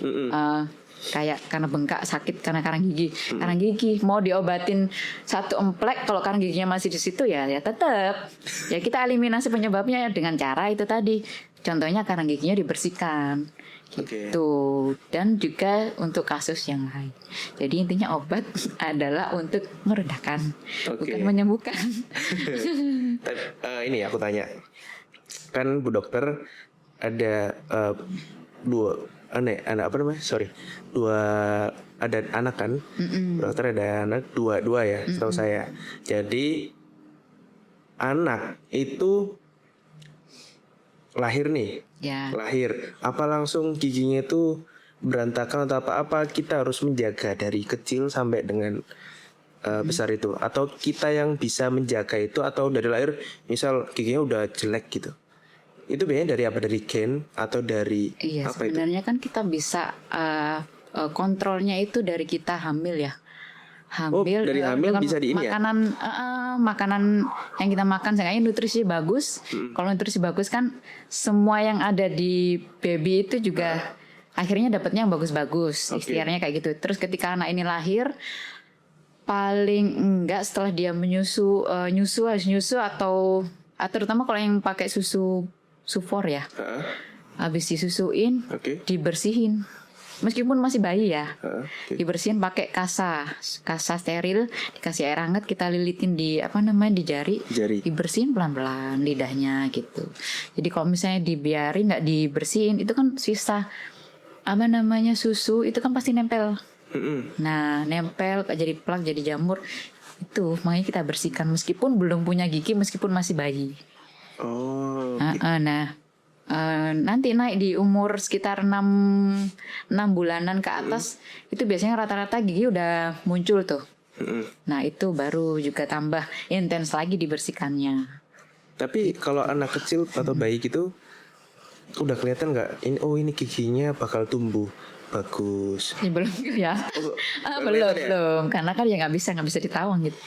kayak karena bengkak, sakit karena karang gigi. Karang gigi mau diobatin 1 emplek, kalau karang giginya masih di situ ya tetap ya kita eliminasi penyebabnya dengan cara itu tadi. Contohnya karang giginya dibersihkan. Gitu. Dan juga untuk kasus yang lain. Jadi intinya obat adalah untuk meredakan, bukan menyembuhkan. Ini aku tanya, kan Bu Dokter ada dua ada anak kan? Bu Dokter ada anak dua ya, setahu saya. Jadi anak itu lahir nih, lahir apa langsung giginya itu berantakan atau apa kita harus menjaga dari kecil sampai dengan besar itu, atau kita yang bisa menjaga itu, atau dari lahir misal giginya udah jelek gitu, itu biasanya dari apa, dari gen atau dari apa sebenarnya itu? Kan kita bisa kontrolnya itu dari kita hamil ya. Dari hamil bisa di ini makanan yang kita makan, seenggaknya nutrisi bagus. Kalau nutrisi bagus kan semua yang ada di baby itu juga akhirnya dapatnya yang bagus-bagus. Ikhtiarnya kayak gitu. Terus ketika anak ini lahir, paling enggak setelah dia nyusu atau terutama kalau yang pakai susu sufor ya, habis disusuin, dibersihin. Meskipun masih bayi ya, dibersihin pakai kasa steril, dikasih air hangat, kita lilitin di di jari, dibersihin pelan-pelan lidahnya gitu. Jadi kalau misalnya dibiarin nggak dibersihin, itu kan sisa susu itu kan pasti nempel. Nah nempel jadi plak, jadi jamur. Itu makanya kita bersihkan meskipun belum punya gigi, meskipun masih bayi. Nah nanti naik di umur sekitar 6 bulanan ke atas itu biasanya rata-rata gigi udah muncul tuh. Nah itu baru juga tambah intens lagi dibersihkannya. Tapi kalau anak kecil atau bayi gitu udah kelihatan nggak ini giginya bakal tumbuh bagus? Ya, belum ya. Belum karena kan ya nggak bisa ditawang gitu.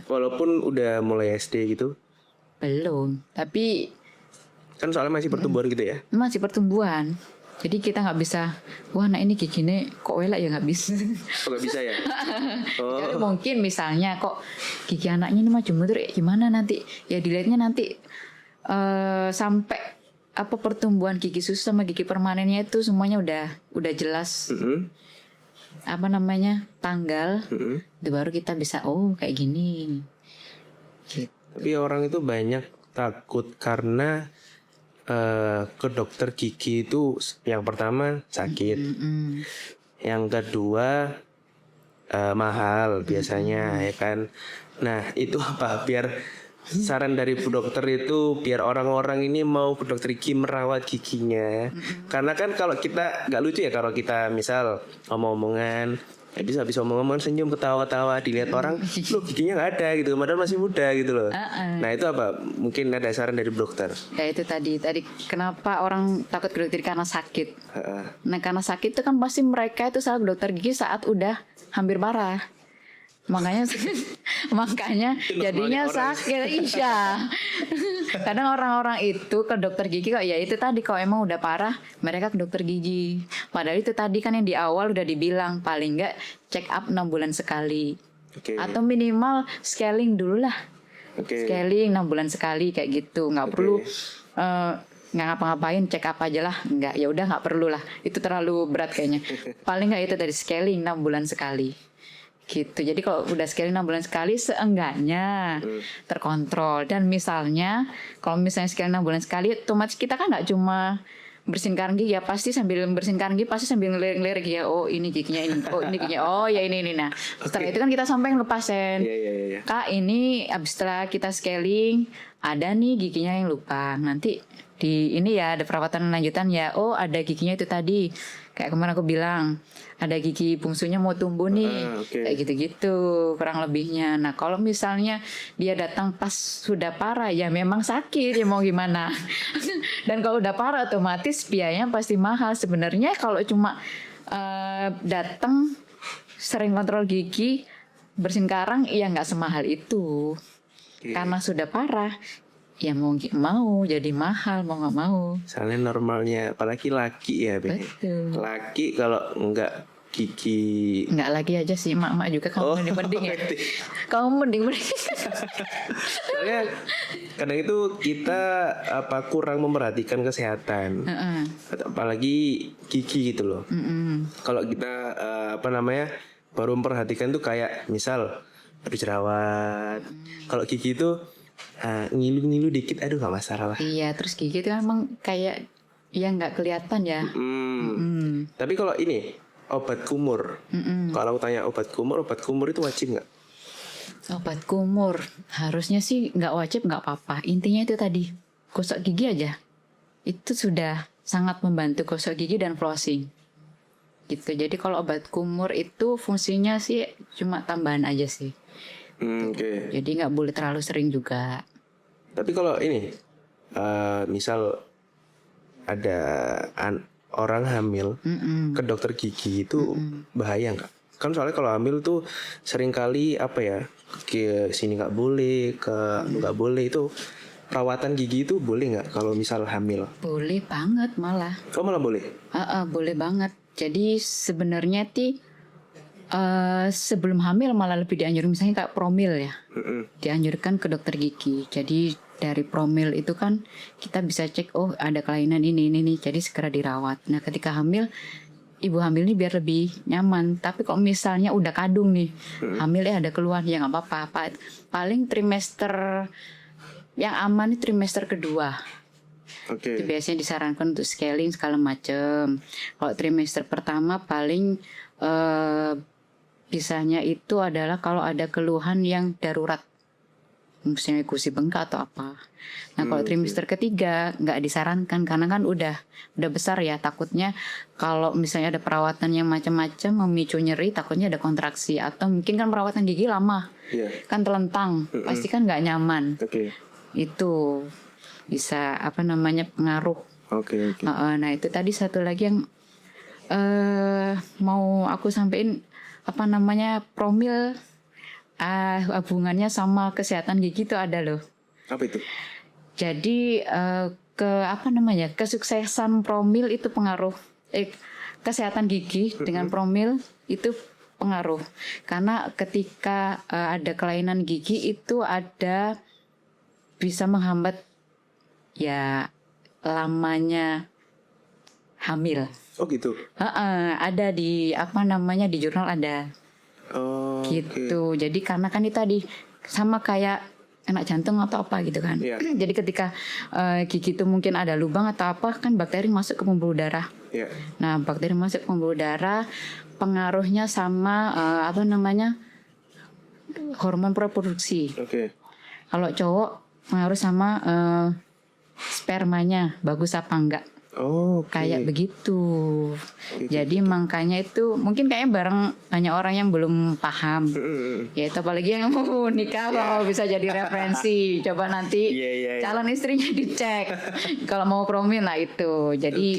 Walaupun udah mulai SD gitu. Belum, tapi Kan soalnya masih pertumbuhan gitu ya. masih pertumbuhan. Jadi kita nggak bisa, wah nah ini giginya kok welak ya, nggak bisa. Oh nggak bisa ya. Jadi mungkin misalnya kok gigi anaknya ini maju mundur gimana nanti? Ya dilihatnya nanti sampai apa pertumbuhan gigi susu sama gigi permanennya itu semuanya udah jelas. Apa namanya tanggal. Itu baru kita bisa kayak gini. Gitu. Tapi orang itu banyak takut karena ke dokter gigi itu yang pertama sakit, yang kedua mahal biasanya ya kan. Nah itu apa biar saran dari Bu Dokter itu biar orang-orang ini mau ke dokter gigi merawat giginya. Karena kan kalau kita nggak lucu ya kalau kita misal omong-omongan habis omong-omongan senyum ketawa-ketawa dilihat orang loh giginya nggak ada gitu padahal masih muda gitu loh. Nah itu apa mungkin ada saran dari Bu Dokter? Ya itu tadi kenapa orang takut ke dokter karena sakit. Nah karena sakit itu kan pasti mereka itu salah ke dokter gigi saat udah hampir parah. Makanya jadinya sakit. Iya. Kadang orang-orang itu ke dokter gigi kok ya itu tadi kalau emang udah parah mereka ke dokter gigi. Padahal itu tadi kan yang di awal udah dibilang paling enggak check up 6 bulan sekali. Atau minimal scaling dulu lah. Scaling 6 bulan sekali kayak gitu. Nggak perlu nggak ngapa-ngapain check up aja lah. Nggak, ya udah nggak perlu lah. Itu terlalu berat kayaknya. Paling nggak itu dari scaling 6 bulan sekali. Gitu. Jadi kalau udah scaling 6 bulan sekali seenggaknya terkontrol. Dan misalnya kalau misalnya scaling 6 bulan sekali otomatis kita kan nggak cuma bersihin karang gigi ya, pasti sambil bersihin karang gigi pasti sambil ngelirik ya, oh ini giginya ini, oh ini giginya, oh ya ini. Nah setelah itu kan kita sampaikan ke pasien, Kak ini abis setelah kita scaling ada nih giginya yang lupa, nanti di ini ya ada perawatan lanjutan ya, oh ada giginya itu tadi kayak kemarin aku bilang ada gigi bungsunya mau tumbuh nih, kayak gitu-gitu kurang lebihnya. Nah kalau misalnya dia datang pas sudah parah ya memang sakit ya mau gimana. Dan kalau udah parah otomatis biayanya pasti mahal. Sebenarnya kalau cuma datang sering kontrol gigi bersihin karang ya nggak semahal itu. Karena sudah parah ya mau jadi mahal mau nggak mau. Soalnya normalnya apalagi laki ya Betul. Laki kalau nggak gigi nggak lagi aja sih mak juga kamu mending ya. Kamu mending. Soalnya kadang itu kita kurang memperhatikan kesehatan. Apalagi gigi gitu loh. Kalau kita baru memperhatikan tuh kayak misal ada jerawat. Kalau gigi itu ngilu-ngilu dikit aduh gak masalah lah. Iya terus gigi itu emang kayak ya nggak kelihatan ya. Tapi kalau ini obat kumur, kalau aku tanya obat kumur itu wajib nggak? Obat kumur harusnya sih nggak wajib, nggak apa-apa. Intinya itu tadi gosok gigi aja itu sudah sangat membantu gosok gigi dan flossing gitu. Jadi kalau obat kumur itu fungsinya sih cuma tambahan aja sih. Jadi nggak boleh terlalu sering juga. Tapi kalau ini misal ada orang hamil ke dokter gigi itu bahaya nggak? Kan soalnya kalau hamil tuh seringkali ke sini nggak boleh, nggak boleh itu perawatan gigi itu boleh nggak kalau misal hamil? Boleh banget malah. Oh malah boleh? Boleh banget. Jadi sebenarnya sebelum hamil malah lebih dianjurkan misalnya kayak promil ya, dianjurkan ke dokter gigi. Jadi dari promil itu kan kita bisa cek ada kelainan ini, jadi segera dirawat. Nah ketika hamil, ibu hamil ini biar lebih nyaman. Tapi kalau misalnya udah kadung nih, hamil ada keluhan ya nggak apa-apa. Paling trimester yang aman ini trimester kedua. Itu biasanya disarankan untuk scaling segala macam. Kalau trimester pertama paling bisanya itu adalah kalau ada keluhan yang darurat. misalnya gusi bengkak atau apa. Nah kalau trimester ketiga nggak disarankan karena kan udah besar ya, takutnya kalau misalnya ada perawatan yang macam-macam memicu nyeri, takutnya ada kontraksi atau mungkin kan perawatan gigi lama, kan telentang, pasti kan nggak nyaman. Itu bisa pengaruh. Nah itu tadi satu lagi yang mau aku sampaikan promil hubungannya sama kesehatan gigi itu ada loh. Apa itu? Jadi kesuksesan promil itu pengaruh, kesehatan gigi dengan promil itu pengaruh. Karena ketika ada kelainan gigi itu bisa menghambat ya lamanya hamil. Oh gitu. Ada di di jurnal ada. Gitu. Jadi karena kan itu tadi sama kayak anak jantung atau apa gitu kan. Jadi ketika gigi itu mungkin ada lubang atau apa kan bakteri masuk ke pembuluh darah. Nah bakteri masuk ke pembuluh darah pengaruhnya sama hormon reproduksi. Kalau cowok pengaruh sama spermanya bagus apa enggak. Kayak begitu. Jadi makanya itu mungkin kayaknya banyak orang yang belum paham. Ya itu apalagi yang mau nikah kalau bisa jadi referensi. Coba nanti calon istrinya dicek. Kalau mau promil lah itu. Jadi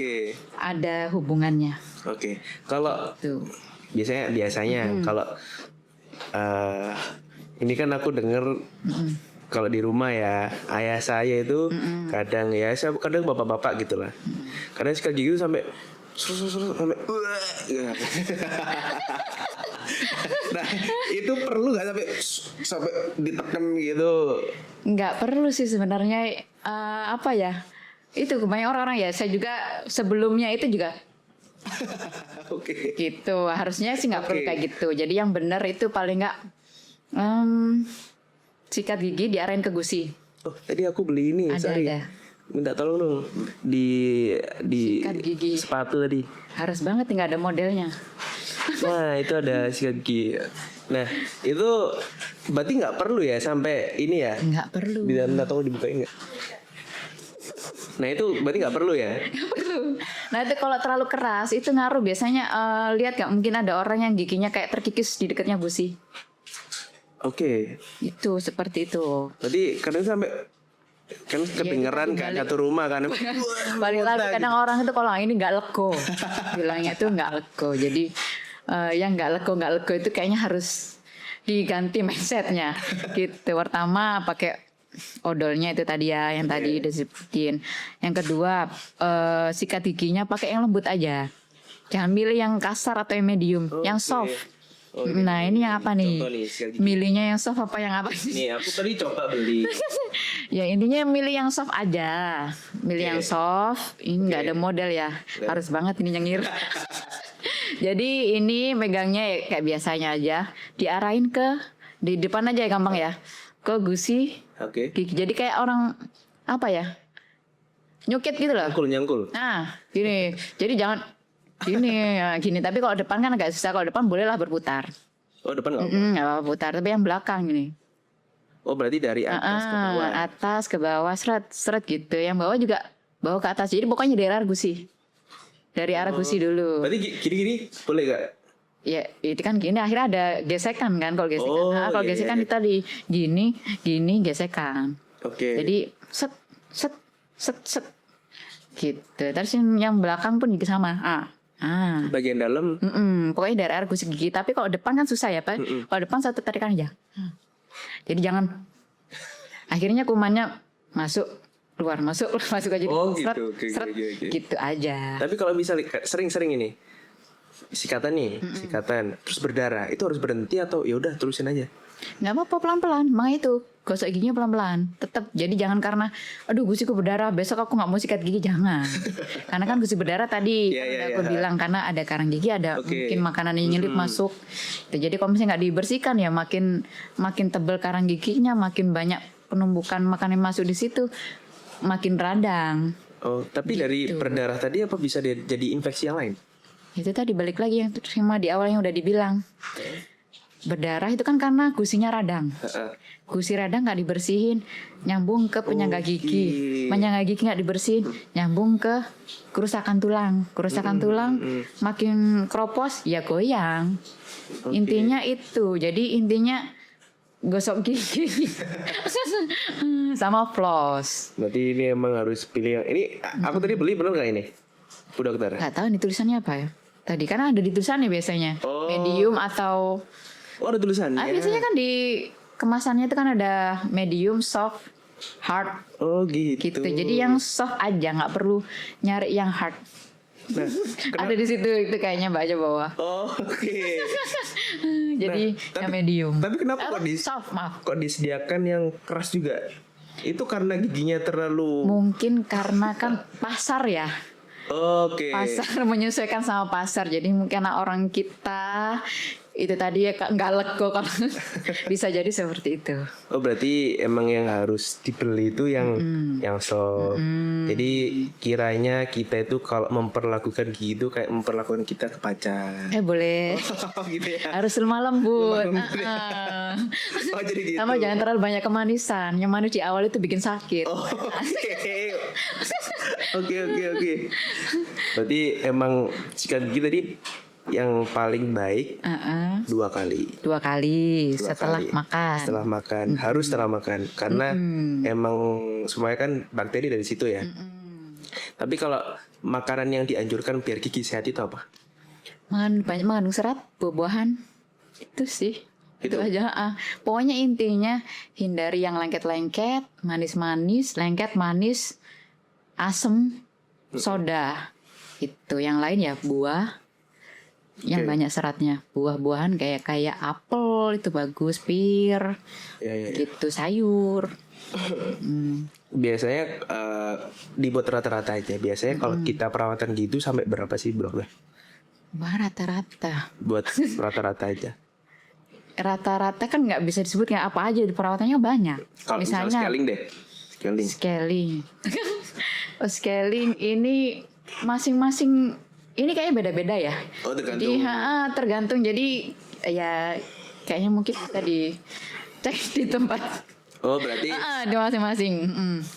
ada hubungannya. Kalau biasanya kalau ini kan aku dengar kalau di rumah ya ayah saya itu kadang bapak-bapak gitulah. Kadang sikat gigi itu sampai sampai nah itu perlu nggak sampai ditekan gitu? Nggak perlu sih sebenarnya. Itu banyak orang-orang ya. Saya juga sebelumnya itu juga gitu. Harusnya sih nggak perlu kayak gitu. Jadi yang benar itu paling nggak sikat gigi diarahin ke gusi. Tadi aku beli ini. Ada. Minta tolong dong di sikat gigi. Sepatu tadi. Harus banget, nggak ada modelnya. Nah itu ada sikat gigi. Nah itu berarti nggak perlu ya sampai ini ya? Nggak perlu. Minta tolong dibukain nggak? Nah itu berarti nggak perlu ya? Nggak perlu. Nah itu kalau terlalu keras itu ngaruh biasanya. Lihat nggak mungkin ada orang yang giginya kayak terkikis di dekatnya gusi. Itu seperti itu. Tadi kadang sampai kan kedengeran kan satu rumah kan. Balik lagi kadang orang itu kalau ini nggak lego, bilangnya itu nggak lego. Jadi yang nggak lego itu kayaknya harus diganti mindsetnya. Gitu. Pertama pakai odolnya itu tadi ya, yang tadi udah disebutin. Yang kedua sikat giginya pakai yang lembut aja. Jangan milih yang kasar atau yang medium, yang soft. Nah ini yang apa nih? Milihnya yang soft apa yang apa sih? Nih aku tadi coba beli. Ya intinya milih yang soft aja. Milih yang soft. Ini nggak ada model ya. Harus banget ini nyengir. Jadi ini megangnya kayak biasanya aja. Diarahin di depan aja ya, gampang ya. Ke gusi. Gigi. Jadi kayak orang nyukit gitu loh. Nyangkul. Nah gini. Jadi jangan gini, tapi kalau depan kan agak susah. Kalau depan bolehlah berputar. Depan nggak apa? Nggak apa putar, tapi yang belakang gini. Berarti dari atas ke bawah. Atas ke bawah, seret gitu. Yang bawah juga bawa ke atas. Jadi pokoknya dari arah gusi. Dari arah gusi dulu. Berarti gini boleh gak? Ya itu kan gini, akhirnya ada gesekan kan kalau gesekan. Kalau gesekan kita di gini gesekan. Jadi set gitu. Terus yang belakang pun juga sama. Bagian dalam. Pokoknya dari arah gusi gigi. Tapi kalau depan kan susah ya Pak. Kalau depan satu tarikan aja. Jadi jangan. Akhirnya kumannya masuk keluar masuk aja. Seret. Gitu aja. Tapi kalau bisa sering-sering ini sikatan terus berdarah, itu harus berhenti atau ya udah terusin aja? Nggak apa-apa, pelan-pelan. Makanya itu gosok giginya pelan-pelan. Tetap. Jadi jangan karena aduh gusiku berdarah besok aku nggak mau sikat gigi, jangan. Karena kan gusi berdarah tadi aku bilang karena ada karang gigi, ada mungkin makanan yang nyelip masuk. Jadi kalau misalnya nggak dibersihkan ya makin tebal karang giginya, makin banyak penumpukan makanan yang masuk di situ, makin radang. Tapi gitu. Dari berdarah tadi apa bisa jadi infeksi yang lain? Itu tadi balik lagi yang sama di awal yang udah dibilang. berdarah itu kan karena gusinya radang. Heeh. Gusi radang nggak dibersihin, nyambung ke penyangga gigi. Penyangga gigi nggak dibersihin, nyambung ke kerusakan tulang. Kerusakan tulang makin keropos, ya goyang. Intinya itu. Jadi intinya gosok gigi sama floss. Berarti ini emang harus pilih yang ini. Aku tadi beli bener nggak ini? Bu dokter. Nggak tahu nih tulisannya apa ya. Tadi kan ada di tulisannya biasanya. Oh. Medium atau Oh ada tulisannya. biasanya kan di kemasannya itu kan ada medium, soft, hard Oh gitu. gitu. Jadi yang soft aja, nggak perlu nyari yang hard. Nah, Ada di situ itu kayaknya baca bawah. oh oke. Jadi Nah, yang medium. Tapi kenapa Soft, maaf. kok disediakan yang keras juga? Itu karena giginya terlalu. Mungkin karena kan pasar ya. Oke. Pasar menyesuaikan sama pasar. Jadi mungkin anak orang kita itu tadi ya nggak lego kalau bisa jadi seperti itu. Oh berarti emang yang harus dibeli itu yang soft. Jadi kiranya kita itu kalau memperlakukan gigi itu kayak memperlakukan kita ke pacar. Boleh. Oh gitu ya. Harus lemah lembut. Lemah lembut ya. Oh jadi gitu. Sama jangan terlalu banyak kemanisan. Yang manis di awal itu bikin sakit. Oh, oke. Berarti emang sikat gigi tadi yang paling baik 2 kali. 2 kali setelah kali. makan. Setelah makan, harus setelah makan karena emang semuanya kan bakteri dari situ ya. Tapi kalau makanan yang dianjurkan biar gigi sehat itu apa? Banyak mengandung serat, buah-buahan. Itu sih. Itu aja. Pokoknya intinya hindari yang lengket-lengket, manis-manis, lengket, manis, asem, soda. Itu yang lain ya buah. Yang banyak seratnya, buah-buahan kayak apel itu bagus, pir, gitu sayur. Biasanya dibuat rata-rata aja. Biasanya kalau kita perawatan gitu sampai berapa sih bro? Rata-rata. Buat rata-rata aja. Rata-rata kan nggak bisa disebut kayak apa aja, perawatannya banyak. Kalau misalnya scaling deh, Scaling. Scaling ini masing-masing. Ini kayaknya beda-beda ya. Oh tergantung. Jadi tergantung. Jadi ya kayaknya mungkin kita dicek di tempat. Oh berarti. Di masing-masing.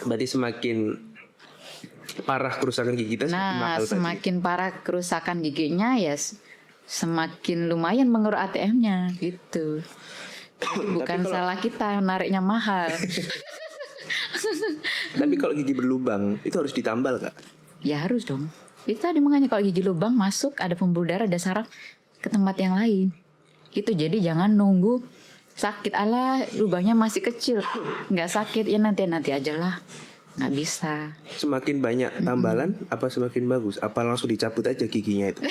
Berarti semakin parah kerusakan gigi kita. Nah semakin parah kerusakan giginya ya semakin lumayan mengeruk ATM-nya gitu. Bukan salah kita nariknya mahal. Tapi kalau gigi berlubang itu harus ditambal kak? Ya harus dong. Itu tadi makanya kalau gigi lubang masuk ada pembuluh darah, ada saraf ke tempat yang lain. Gitu, jadi jangan nunggu sakit ala lubangnya masih kecil, nggak sakit ya nanti aja lah, nggak bisa. Semakin banyak tambalan apa semakin bagus? Apa langsung dicabut aja giginya itu?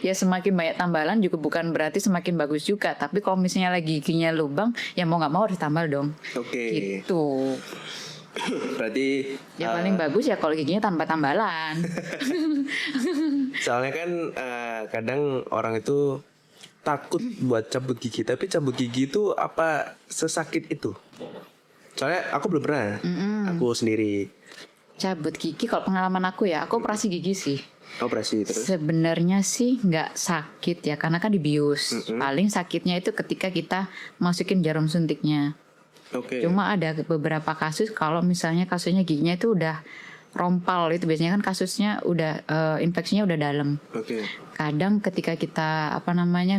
Ya semakin banyak tambalan juga bukan berarti semakin bagus juga. Tapi kalau misalnya lagi giginya lubang, ya mau nggak mau harus tambal dong. Oke. Gitu. Berarti Ya paling bagus ya kalau giginya tanpa tambalan. soalnya kan kadang orang itu takut buat cabut gigi, tapi cabut gigi itu apa sesakit itu? Soalnya aku belum pernah, aku sendiri. Cabut gigi kalau pengalaman aku ya, aku operasi gigi sih. Operasi terus? Sebenarnya sih nggak sakit ya, karena kan dibius. Paling sakitnya itu ketika kita masukin jarum suntiknya. Oke. Cuma ada beberapa kasus kalau misalnya kasusnya giginya itu udah rompal, itu biasanya kan kasusnya udah infeksinya udah dalam. Oke. Kadang ketika kita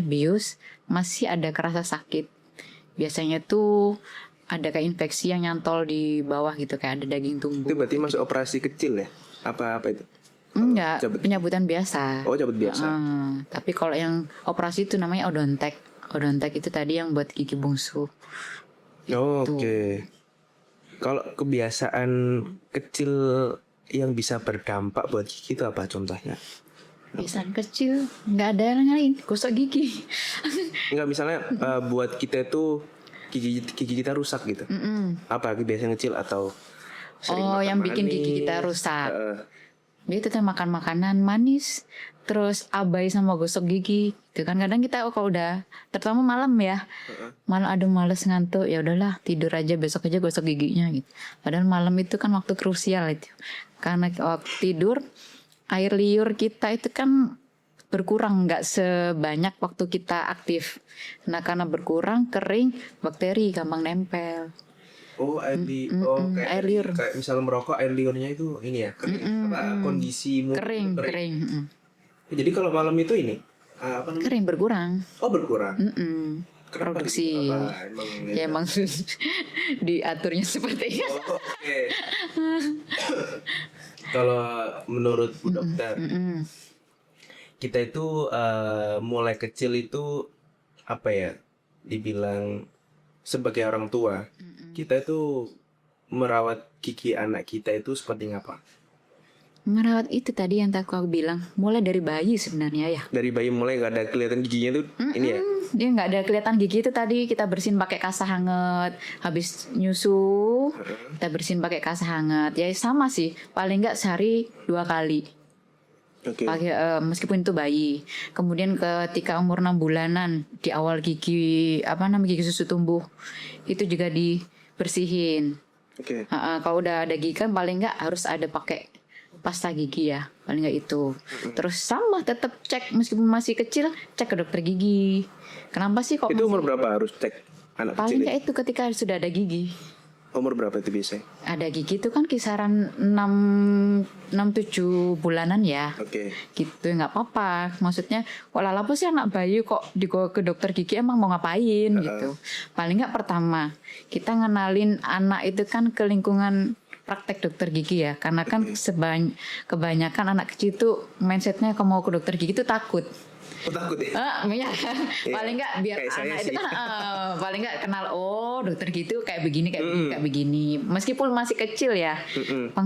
bius masih ada kerasa sakit. Biasanya tuh ada kayak infeksi yang nyantol di bawah gitu, kayak ada daging tumbuh. Itu berarti masuk operasi kecil ya? Apa itu? Enggak, pencabutan biasa. Oh, cabut biasa. Tapi kalau yang operasi itu namanya odontek. Odontek itu tadi yang buat gigi bungsu. Oke. Kalau kebiasaan kecil yang bisa berdampak buat gigi itu apa contohnya? Kebiasaan kecil, nggak ada yang lain, gosok gigi. Enggak, misalnya buat kita itu gigi kita rusak gitu. Apa kebiasaan kecil atau yang bikin gigi kita rusak. Dia tuh makan makanan manis, terus abai sama gosok gigi. Itu kan kadang kita kalau udah, terutama malam ya, malam aduh males ngantuk, ya udahlah tidur aja, besok aja gosok giginya gitu. Padahal malam itu kan waktu krusial itu, karena waktu tidur air liur kita itu kan berkurang, nggak sebanyak waktu kita aktif. Nah karena berkurang, kering, bakteri gampang nempel. Oh, kayak air liur. Kayak misal merokok, air liurnya itu ini ya, kering. Kondisi mulut Kering. Jadi kalau malam itu ini apa namanya? Kering berkurang. Oh, berkurang. Kenapa Produksi. gitu? Emang Ya emang diaturnya seperti itu. Oke. Kalau menurut Bu Dokter, kita itu mulai kecil itu apa ya? Dibilang sebagai orang tua, kita itu merawat gigi anak kita itu seperti apa? Merawat itu tadi yang aku bilang, mulai dari bayi sebenarnya ya. Dari bayi mulai nggak ada kelihatan giginya tuh ini ya? Dia nggak ada kelihatan gigi itu tadi kita bersihin pakai kasah hangat, habis nyusu kita bersihin pakai kasah hangat. Ya sama sih, paling nggak sehari 2 kali. Oke. Pakai meskipun itu bayi. Kemudian ketika umur 6 bulanan di awal gigi gigi susu tumbuh itu juga dibersihin. Oke. Kalau udah ada gigi kan paling nggak harus ada pakai pasta gigi ya, paling nggak itu. Terus sama tetap cek meskipun masih kecil, cek ke dokter gigi. Kenapa sih kok Itu umur berapa harus cek anak paling kecil? nggak itu ketika sudah ada gigi. Umur berapa itu biasanya? Ada gigi itu kan kisaran 6-7 bulanan ya. Oke. Gitu nggak apa-apa. Maksudnya kok lalapo sih anak bayi kok dibawa ke dokter gigi emang mau ngapain gitu. Paling nggak pertama kita ngenalin anak itu kan ke lingkungan praktek dokter gigi ya, karena kan kebanyakan anak kecil itu mindsetnya kalau mau ke dokter gigi itu takut. Oh, takut ya? Ya. Paling nggak biar Kayak saya anak sih. itu kan paling nggak kenal dokter gitu kayak begini kayak begini. Meskipun masih kecil ya,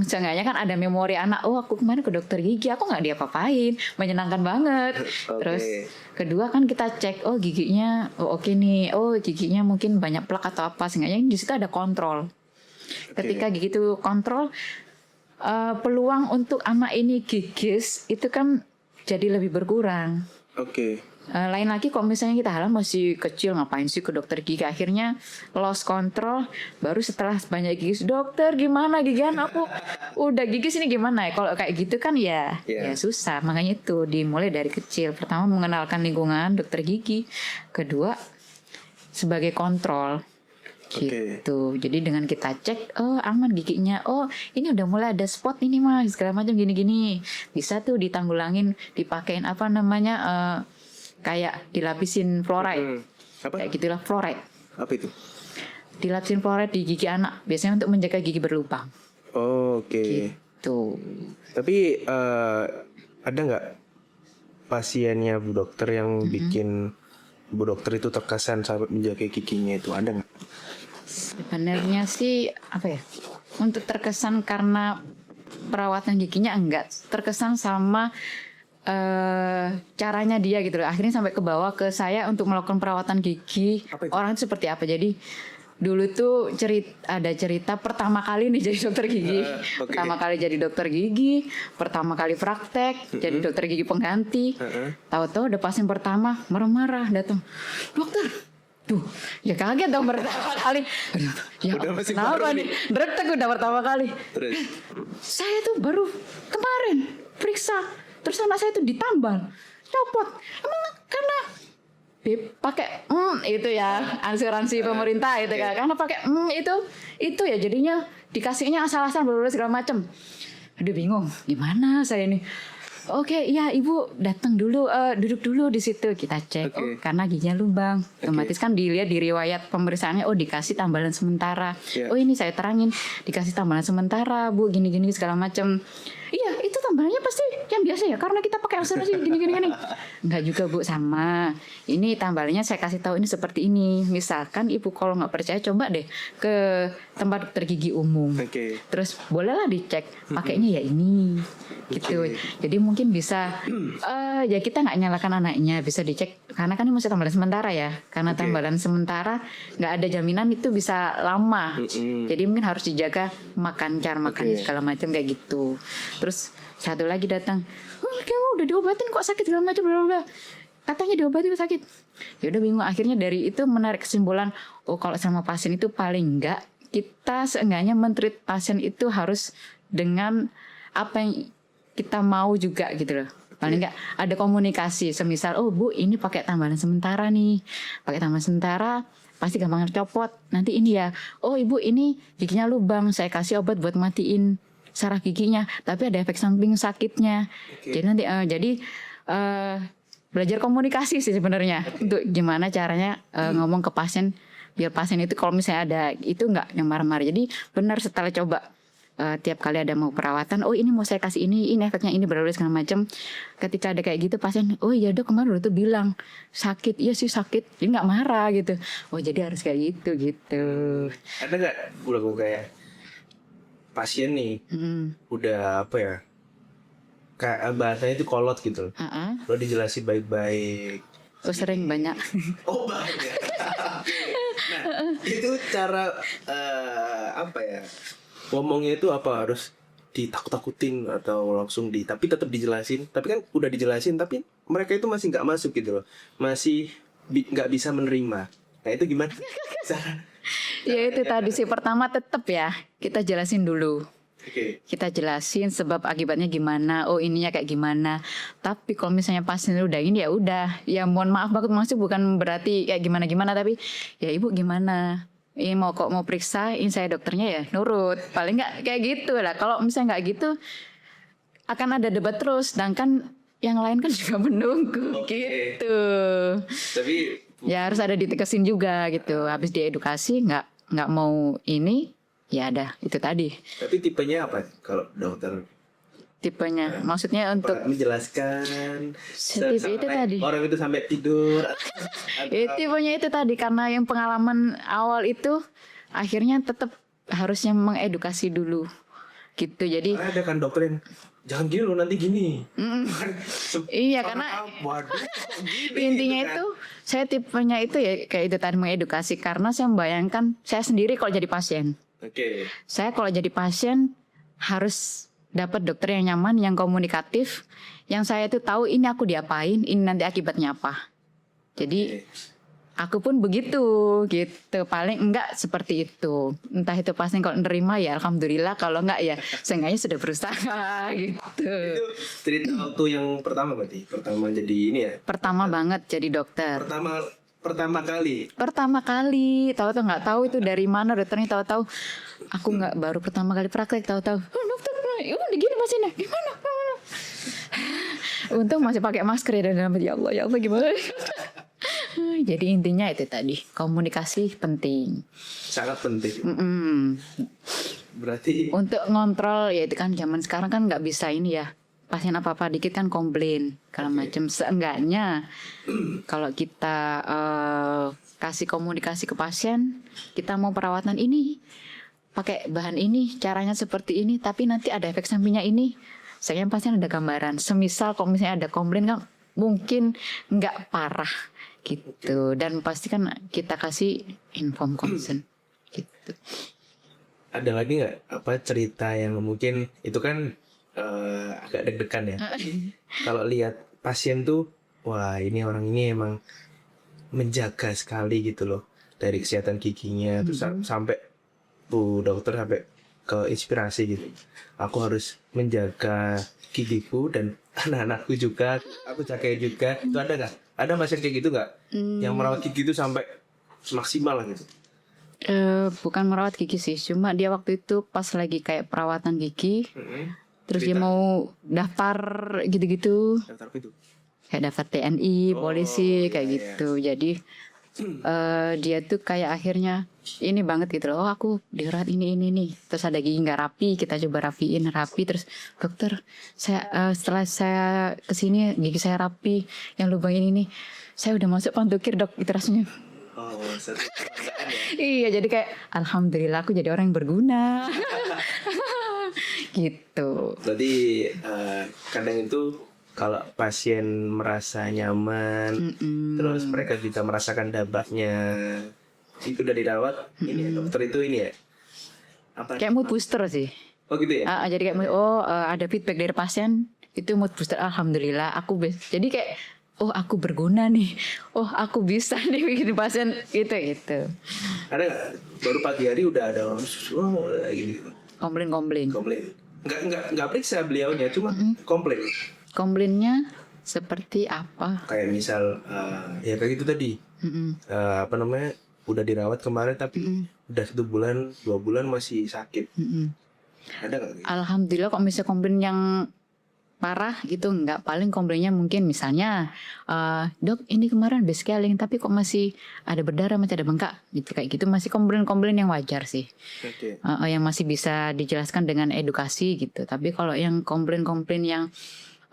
seenggaknya kan ada memori anak. Oh aku kemarin ke dokter gigi, aku nggak diapa-apain, menyenangkan banget. Terus kedua kan kita cek, oh giginya, oke nih, oh giginya mungkin banyak plak atau apa, seenggaknya di situ ada kontrol. Ketika gigi itu kontrol, peluang untuk anak ini gigis itu kan jadi lebih berkurang. Oke. Lain lagi kalau misalnya kita halam masih kecil ngapain sih ke dokter gigi, akhirnya lost control, baru setelah banyak gigis dokter gimana gigi aku udah gigis ini gimana ya, kalau kayak gitu kan ya susah. Makanya itu dimulai dari kecil, pertama mengenalkan lingkungan dokter gigi, kedua sebagai kontrol. Gitu. Jadi dengan kita cek, oh aman giginya, oh ini udah mulai ada spot ini mah segala macam gini-gini, bisa tuh ditanggulangin, dipakein kayak dilapisin fluoride. Kayak gitulah fluoride. Apa itu? Dilapisin fluoride di gigi anak, biasanya untuk menjaga gigi berlubang. Oke. Gitu. Tapi ada nggak pasiennya Bu Dokter yang bikin Bu Dokter itu terkesan sahabat menjaga giginya itu, ada nggak? Sebenarnya sih untuk terkesan karena perawatan giginya enggak, terkesan sama caranya dia gitu loh. Akhirnya sampai ke bawah ke saya untuk melakukan perawatan gigi. Orang itu seperti apa? Jadi dulu tuh ada cerita pertama kali nih jadi dokter gigi. Pertama kali jadi dokter gigi, pertama kali praktek jadi dokter gigi pengganti. Tahu-tahu udah pasien pertama marah-marah datang, dokter. Tuh, ya kaget dong pertama kali. Ya kenapa nih? Dretek udah pertama kali. Terus? Saya tuh baru kemarin periksa, terus anak saya tuh ditambal, copot. Emang karena pakai itu ya asuransi pemerintah itu kan, karena pakai itu ya jadinya dikasihnya asal-asalan segala macam. Aduh bingung, gimana saya ini? Oke, ya ibu datang dulu, duduk dulu di situ, kita cek. Karena giginya lubang, otomatis kan dilihat di riwayat pemeriksaannya, dikasih tambalan sementara. Oh ini saya terangin, dikasih tambalan sementara bu, gini-gini segala macam. Iya itu tambalannya pasti yang biasa ya, karena kita pakai asuransi gini-gini. Enggak juga bu, sama. Ini tambalannya saya kasih tahu ini seperti ini. Misalkan ibu kalau nggak percaya coba deh ke tempat dokter gigi umum. Terus bolehlah dicek, pakainya ya ini. Gitu. Jadi mungkin bisa ya kita nggak nyalakan anaknya, bisa dicek karena kan ini masih tambalan sementara ya. Karena tambalan sementara nggak ada jaminan itu bisa lama. Jadi mungkin harus dijaga cara makannya segala macam kayak gitu. Terus satu lagi datang, kamu udah diobatin kok sakit segala macam, katanya diobatin sakit. Ya udah bingung, akhirnya dari itu menarik kesimpulan, oh kalau sama pasien itu paling enggak kita seenggaknya men-treat pasien itu harus dengan apa yang kita mau juga gitu loh. Paling nggak ada komunikasi. Semisal, oh Bu, ini pakai tambahan sementara nih. Pakai tambahan sementara, pasti gampang copot. Nanti ini ya, oh Ibu ini giginya lubang, saya kasih obat buat matiin saraf giginya. Tapi ada efek samping sakitnya. Jadi nanti, belajar komunikasi sih sebenarnya. Untuk gimana caranya ngomong ke pasien, biar pasien itu kalau misalnya ada itu nggak yang marah-marah. Jadi benar setelah coba. Tiap kali ada mau perawatan, oh ini mau saya kasih ini efeknya ini berlalu segala macam. Ketika ada kayak gitu pasien, oh iya Dok kemarin udah tuh bilang sakit, iya sih sakit, jadi nggak marah gitu. Oh jadi harus kayak gitu. Ada nggak udah kayak pasien nih udah apa ya, kayak bahasanya itu kolot gitu, lo dijelasin baik-baik. Oh sering banyak. Oh banyak. Nah itu cara apa ya? Ngomongnya itu apa harus ditakut-takutin atau langsung tapi tetap dijelasin, tapi kan udah dijelasin tapi mereka itu masih nggak masuk gitu loh, masih nggak bisa menerima. Nah itu gimana cara? Ya itu tadi sih, pertama tetap ya kita jelasin dulu. Oke. Kita jelasin sebab akibatnya gimana, oh ininya kayak gimana. Tapi kalau misalnya pasien udah ini ya udah, ya mohon maaf banget maksud bukan berarti kayak gimana tapi ya Ibu gimana? Ini mau periksa, ini saya dokternya ya nurut. Paling nggak kayak gitu lah. Kalau misalnya nggak gitu, akan ada debat terus. Sedangkan yang lain kan juga menunggu gitu. Tapi ya harus ada ditekesin juga gitu. Habis diedukasi nggak mau ini, ya ada itu tadi. Tapi tipenya apa kalau dokter? Tipenya, maksudnya untuk menjelaskan tipe itu tadi. Orang itu sampai tidur. Tipenya itu tadi karena yang pengalaman awal itu akhirnya tetap harusnya mengedukasi dulu gitu. Jadi ada kan dokter yang jangan gini loh nanti gini. Iya karena intinya itu saya tipenya itu ya kayak itu tadi mengedukasi karena saya membayangkan saya sendiri kalau jadi pasien. Oke. Saya kalau jadi pasien harus dapat dokter yang nyaman, yang komunikatif, yang saya itu tahu ini aku diapain, ini nanti akibatnya apa. Jadi aku pun begitu gitu, paling enggak seperti itu. Entah itu pasien kalau nerima ya alhamdulillah, kalau enggak ya seenggaknya sudah berusaha gitu. Itu cerita waktu yang pertama berarti, pertama jadi ini ya? Pertama banget jadi dokter. Pertama kali, tahu-tahu nggak tahu itu dari mana dokternya, tahu-tahu aku nggak baru pertama kali praktek, tahu-tahu oh, dokter, gini pasiennya gimana? Untung masih pakai masker ya dan ya Allah gimana? Jadi intinya itu tadi komunikasi penting, sangat penting. Berarti untuk ngontrol ya itu kan zaman sekarang kan nggak bisa ini ya. Pasien apa-apa dikit kan komplain kalau macam. Seenggaknya kalau kita kasih komunikasi ke pasien, kita mau perawatan ini pakai bahan ini, caranya seperti ini, tapi nanti ada efek sampingnya ini. Saya pasien ada gambaran. Semisal kalau misalnya ada komplain kan mungkin nggak parah gitu, dan pasti kan kita kasih inform consent gitu. Ada lagi nggak apa cerita yang mungkin itu kan agak deg-degan ya. Kalau lihat pasien tuh, wah ini orang ini emang menjaga sekali gitu loh dari kesehatan giginya, terus sampai dokter sampai ke inspirasi gitu. Aku harus menjaga gigiku dan anak-anakku juga, aku jagain juga. Itu ada nggak? Ada pasien kayak gitu nggak? Yang merawat gigi itu sampai maksimal lah gitu. Bukan merawat gigi sih, cuma dia waktu itu pas lagi kayak perawatan gigi. Terus dia mau daftar gitu-gitu. Daftar apa itu? Kayak daftar TNI, polisi, kayak gitu. Jadi dia tuh kayak akhirnya ini banget gitu loh. Oh aku dirawat ini nih. Terus ada gigi nggak rapi, kita coba rapiin rapi. Terus dokter, saya setelah saya kesini gigi saya rapi, yang lubang ini nih, saya udah masuk Pantukir dok. Itu rasanya. Oh, satu kebanggaan ya. Iya, jadi kayak alhamdulillah aku jadi orang yang berguna. Gitu. Berarti kadang itu kalau pasien merasa nyaman, terus mereka juga merasakan dampaknya, itu udah dirawat, ini dokter itu ini ya? Apa? Kayak mood booster sih. Oh gitu ya? Jadi kayak ada feedback dari pasien, itu mood booster. Alhamdulillah aku jadi kayak aku berguna nih, aku bisa nih bikin pasien gitu. Ada nggak? Baru pagi hari udah ada orang gitu. Komplain. Komplain. Nggak periksa beliaunya, cuma komplain. Komplainnya seperti apa? Kayak misal ya kayak gitu tadi. Apa namanya? Udah dirawat kemarin tapi udah 1 bulan, 2 bulan masih sakit. Ada nggak? Alhamdulillah kok misalnya komplain yang parah gitu enggak, paling komplainnya mungkin misalnya dok ini kemarin habis scaling tapi kok masih ada berdarah, masih ada bengkak gitu, kayak gitu masih komplain yang wajar sih. Oke. Yang masih bisa dijelaskan dengan edukasi gitu. Tapi kalau yang komplain yang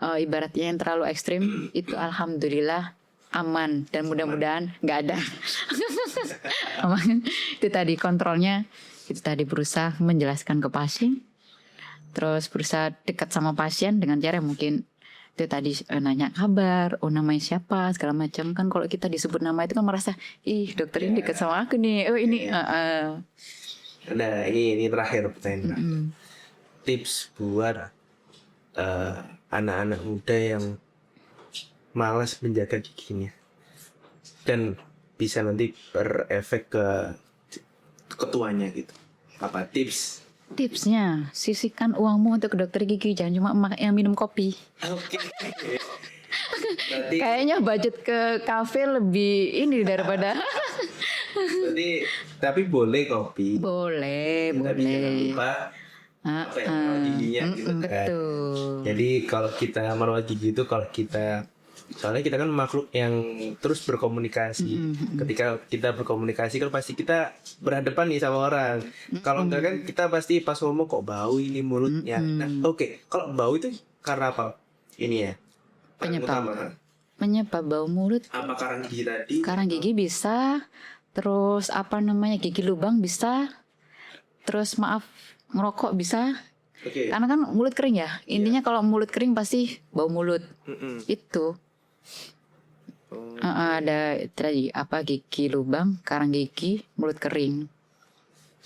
ibaratnya yang terlalu ekstrim itu alhamdulillah aman dan mudah-mudahan nggak ada. Aman. Itu tadi kontrolnya, itu tadi berusaha menjelaskan ke pasien, terus berusaha dekat sama pasien dengan cara mungkin itu tadi nanya kabar, oh namanya siapa segala macam. Kan kalau kita disebut nama itu kan merasa ih dokter ini dekat sama aku nih, oh ini Nah ini terakhir pertanyaan. Tips buat anak-anak muda yang malas menjaga giginya dan bisa nanti berefek ke ketuanya gitu. Apa tipsnya? Sisihkan uangmu untuk ke dokter gigi, jangan cuma yang minum kopi. Oke. Berarti Kayaknya budget ke kafe lebih ini daripada tapi boleh kopi. boleh. Tapi jangan lupa apa ya, merawat giginya gitu kan. Betul. Jadi kalau kita merawat gigi itu soalnya kita kan makhluk yang terus berkomunikasi. Ketika kita berkomunikasi kan pasti kita berhadapan nih sama orang. Kalau enggak kan kita pasti pas ngomong kok bau ini mulutnya. Nah, oke. Kalau bau itu karena apa? Ini ya. Penyebab bau mulut. Apa karang gigi tadi? Karang gigi bisa, terus gigi lubang bisa, terus ngerokok bisa. Oke. Karena kan mulut kering ya. Intinya kalau mulut kering pasti bau mulut. Itu. Ada tadi gigi lubang, karang gigi, mulut kering.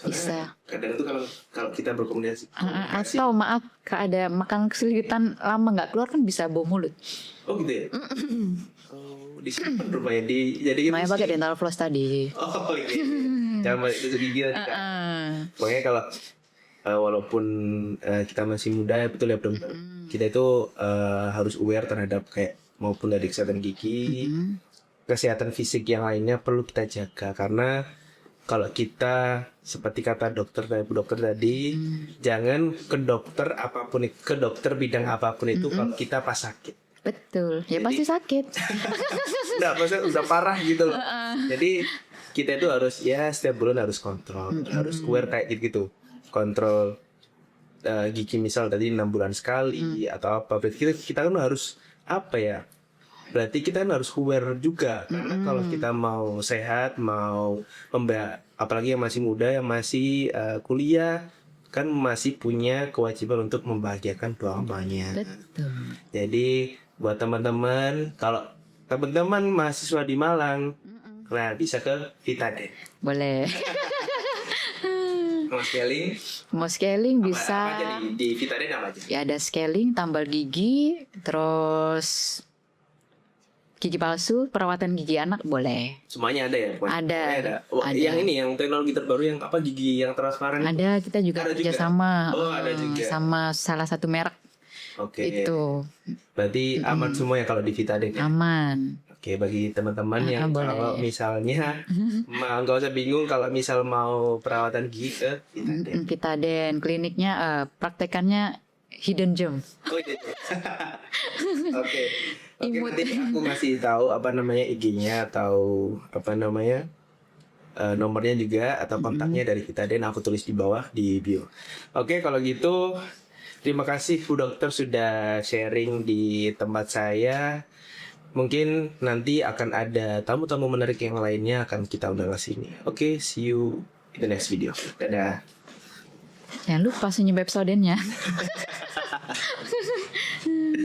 Bisa. Kadang itu kalau kita berkomunikasi. Atau kalau ada makan kesulitan lama nggak keluar kan bisa bau mulut. Oh gitu ya. Disimpan rupanya jadi Makanya pakai dental floss tadi. Oh iya. Jangan balik ke gigi tadi kan. Pokoknya kalau walaupun kita masih muda ya betul ya dokter. Kita itu harus aware terhadap kayak maupun dari kesehatan gigi, kesehatan fisik yang lainnya perlu kita jaga karena kalau kita seperti kata dokter tadi, jangan ke dokter bidang apapun itu kalau kita pas sakit. Betul, ya pasti sakit. Nggak, maksudnya udah parah gitu loh. Jadi kita itu harus setiap bulan harus kontrol, harus aware kayak gitu. Kontrol gigi misal tadi 6 bulan sekali atau apa. Berarti kita kan harus berarti kita kan harus aware juga karena kalau kita mau sehat, apalagi yang masih muda, yang masih kuliah kan masih punya kewajiban untuk membahagiakan dua mamanya. Betul. Jadi buat teman-teman, kalau teman-teman mahasiswa di Malang, nah bisa ke Vitaden. Boleh. Mau scaling? Mau scaling bisa. Apa aja di Vitaden apa aja? Ya ada scaling, tambal gigi, terus gigi palsu, perawatan gigi anak boleh. Semuanya ada ya? Ada. Oh, Ada. Yang ini yang teknologi terbaru yang gigi yang transparan? Ada, kita juga Ada kerja juga? sama. Oh, ada juga. Sama salah satu merek. Oke. Itu Berarti aman semua ya kalau di Vitaden ya? aman. Oke, bagi teman-teman yang boleh. kalau misalnya nggak usah bingung kalau misal mau perawatan gigi ke Vitaden. Vitaden, kliniknya praktekannya hidden gem. Oh, iya. Oke. Imut. Nanti aku ngasih tahu IG-nya atau nomornya juga atau kontaknya dari Vitaden aku tulis di bawah di bio. Oke, kalau gitu terima kasih Bu Dokter sudah sharing di tempat saya. Mungkin nanti akan ada tamu-tamu menarik yang lainnya akan kita undang ke sini. Oke, see you in the next video. Dadah. Jangan lupa senyum episodenya.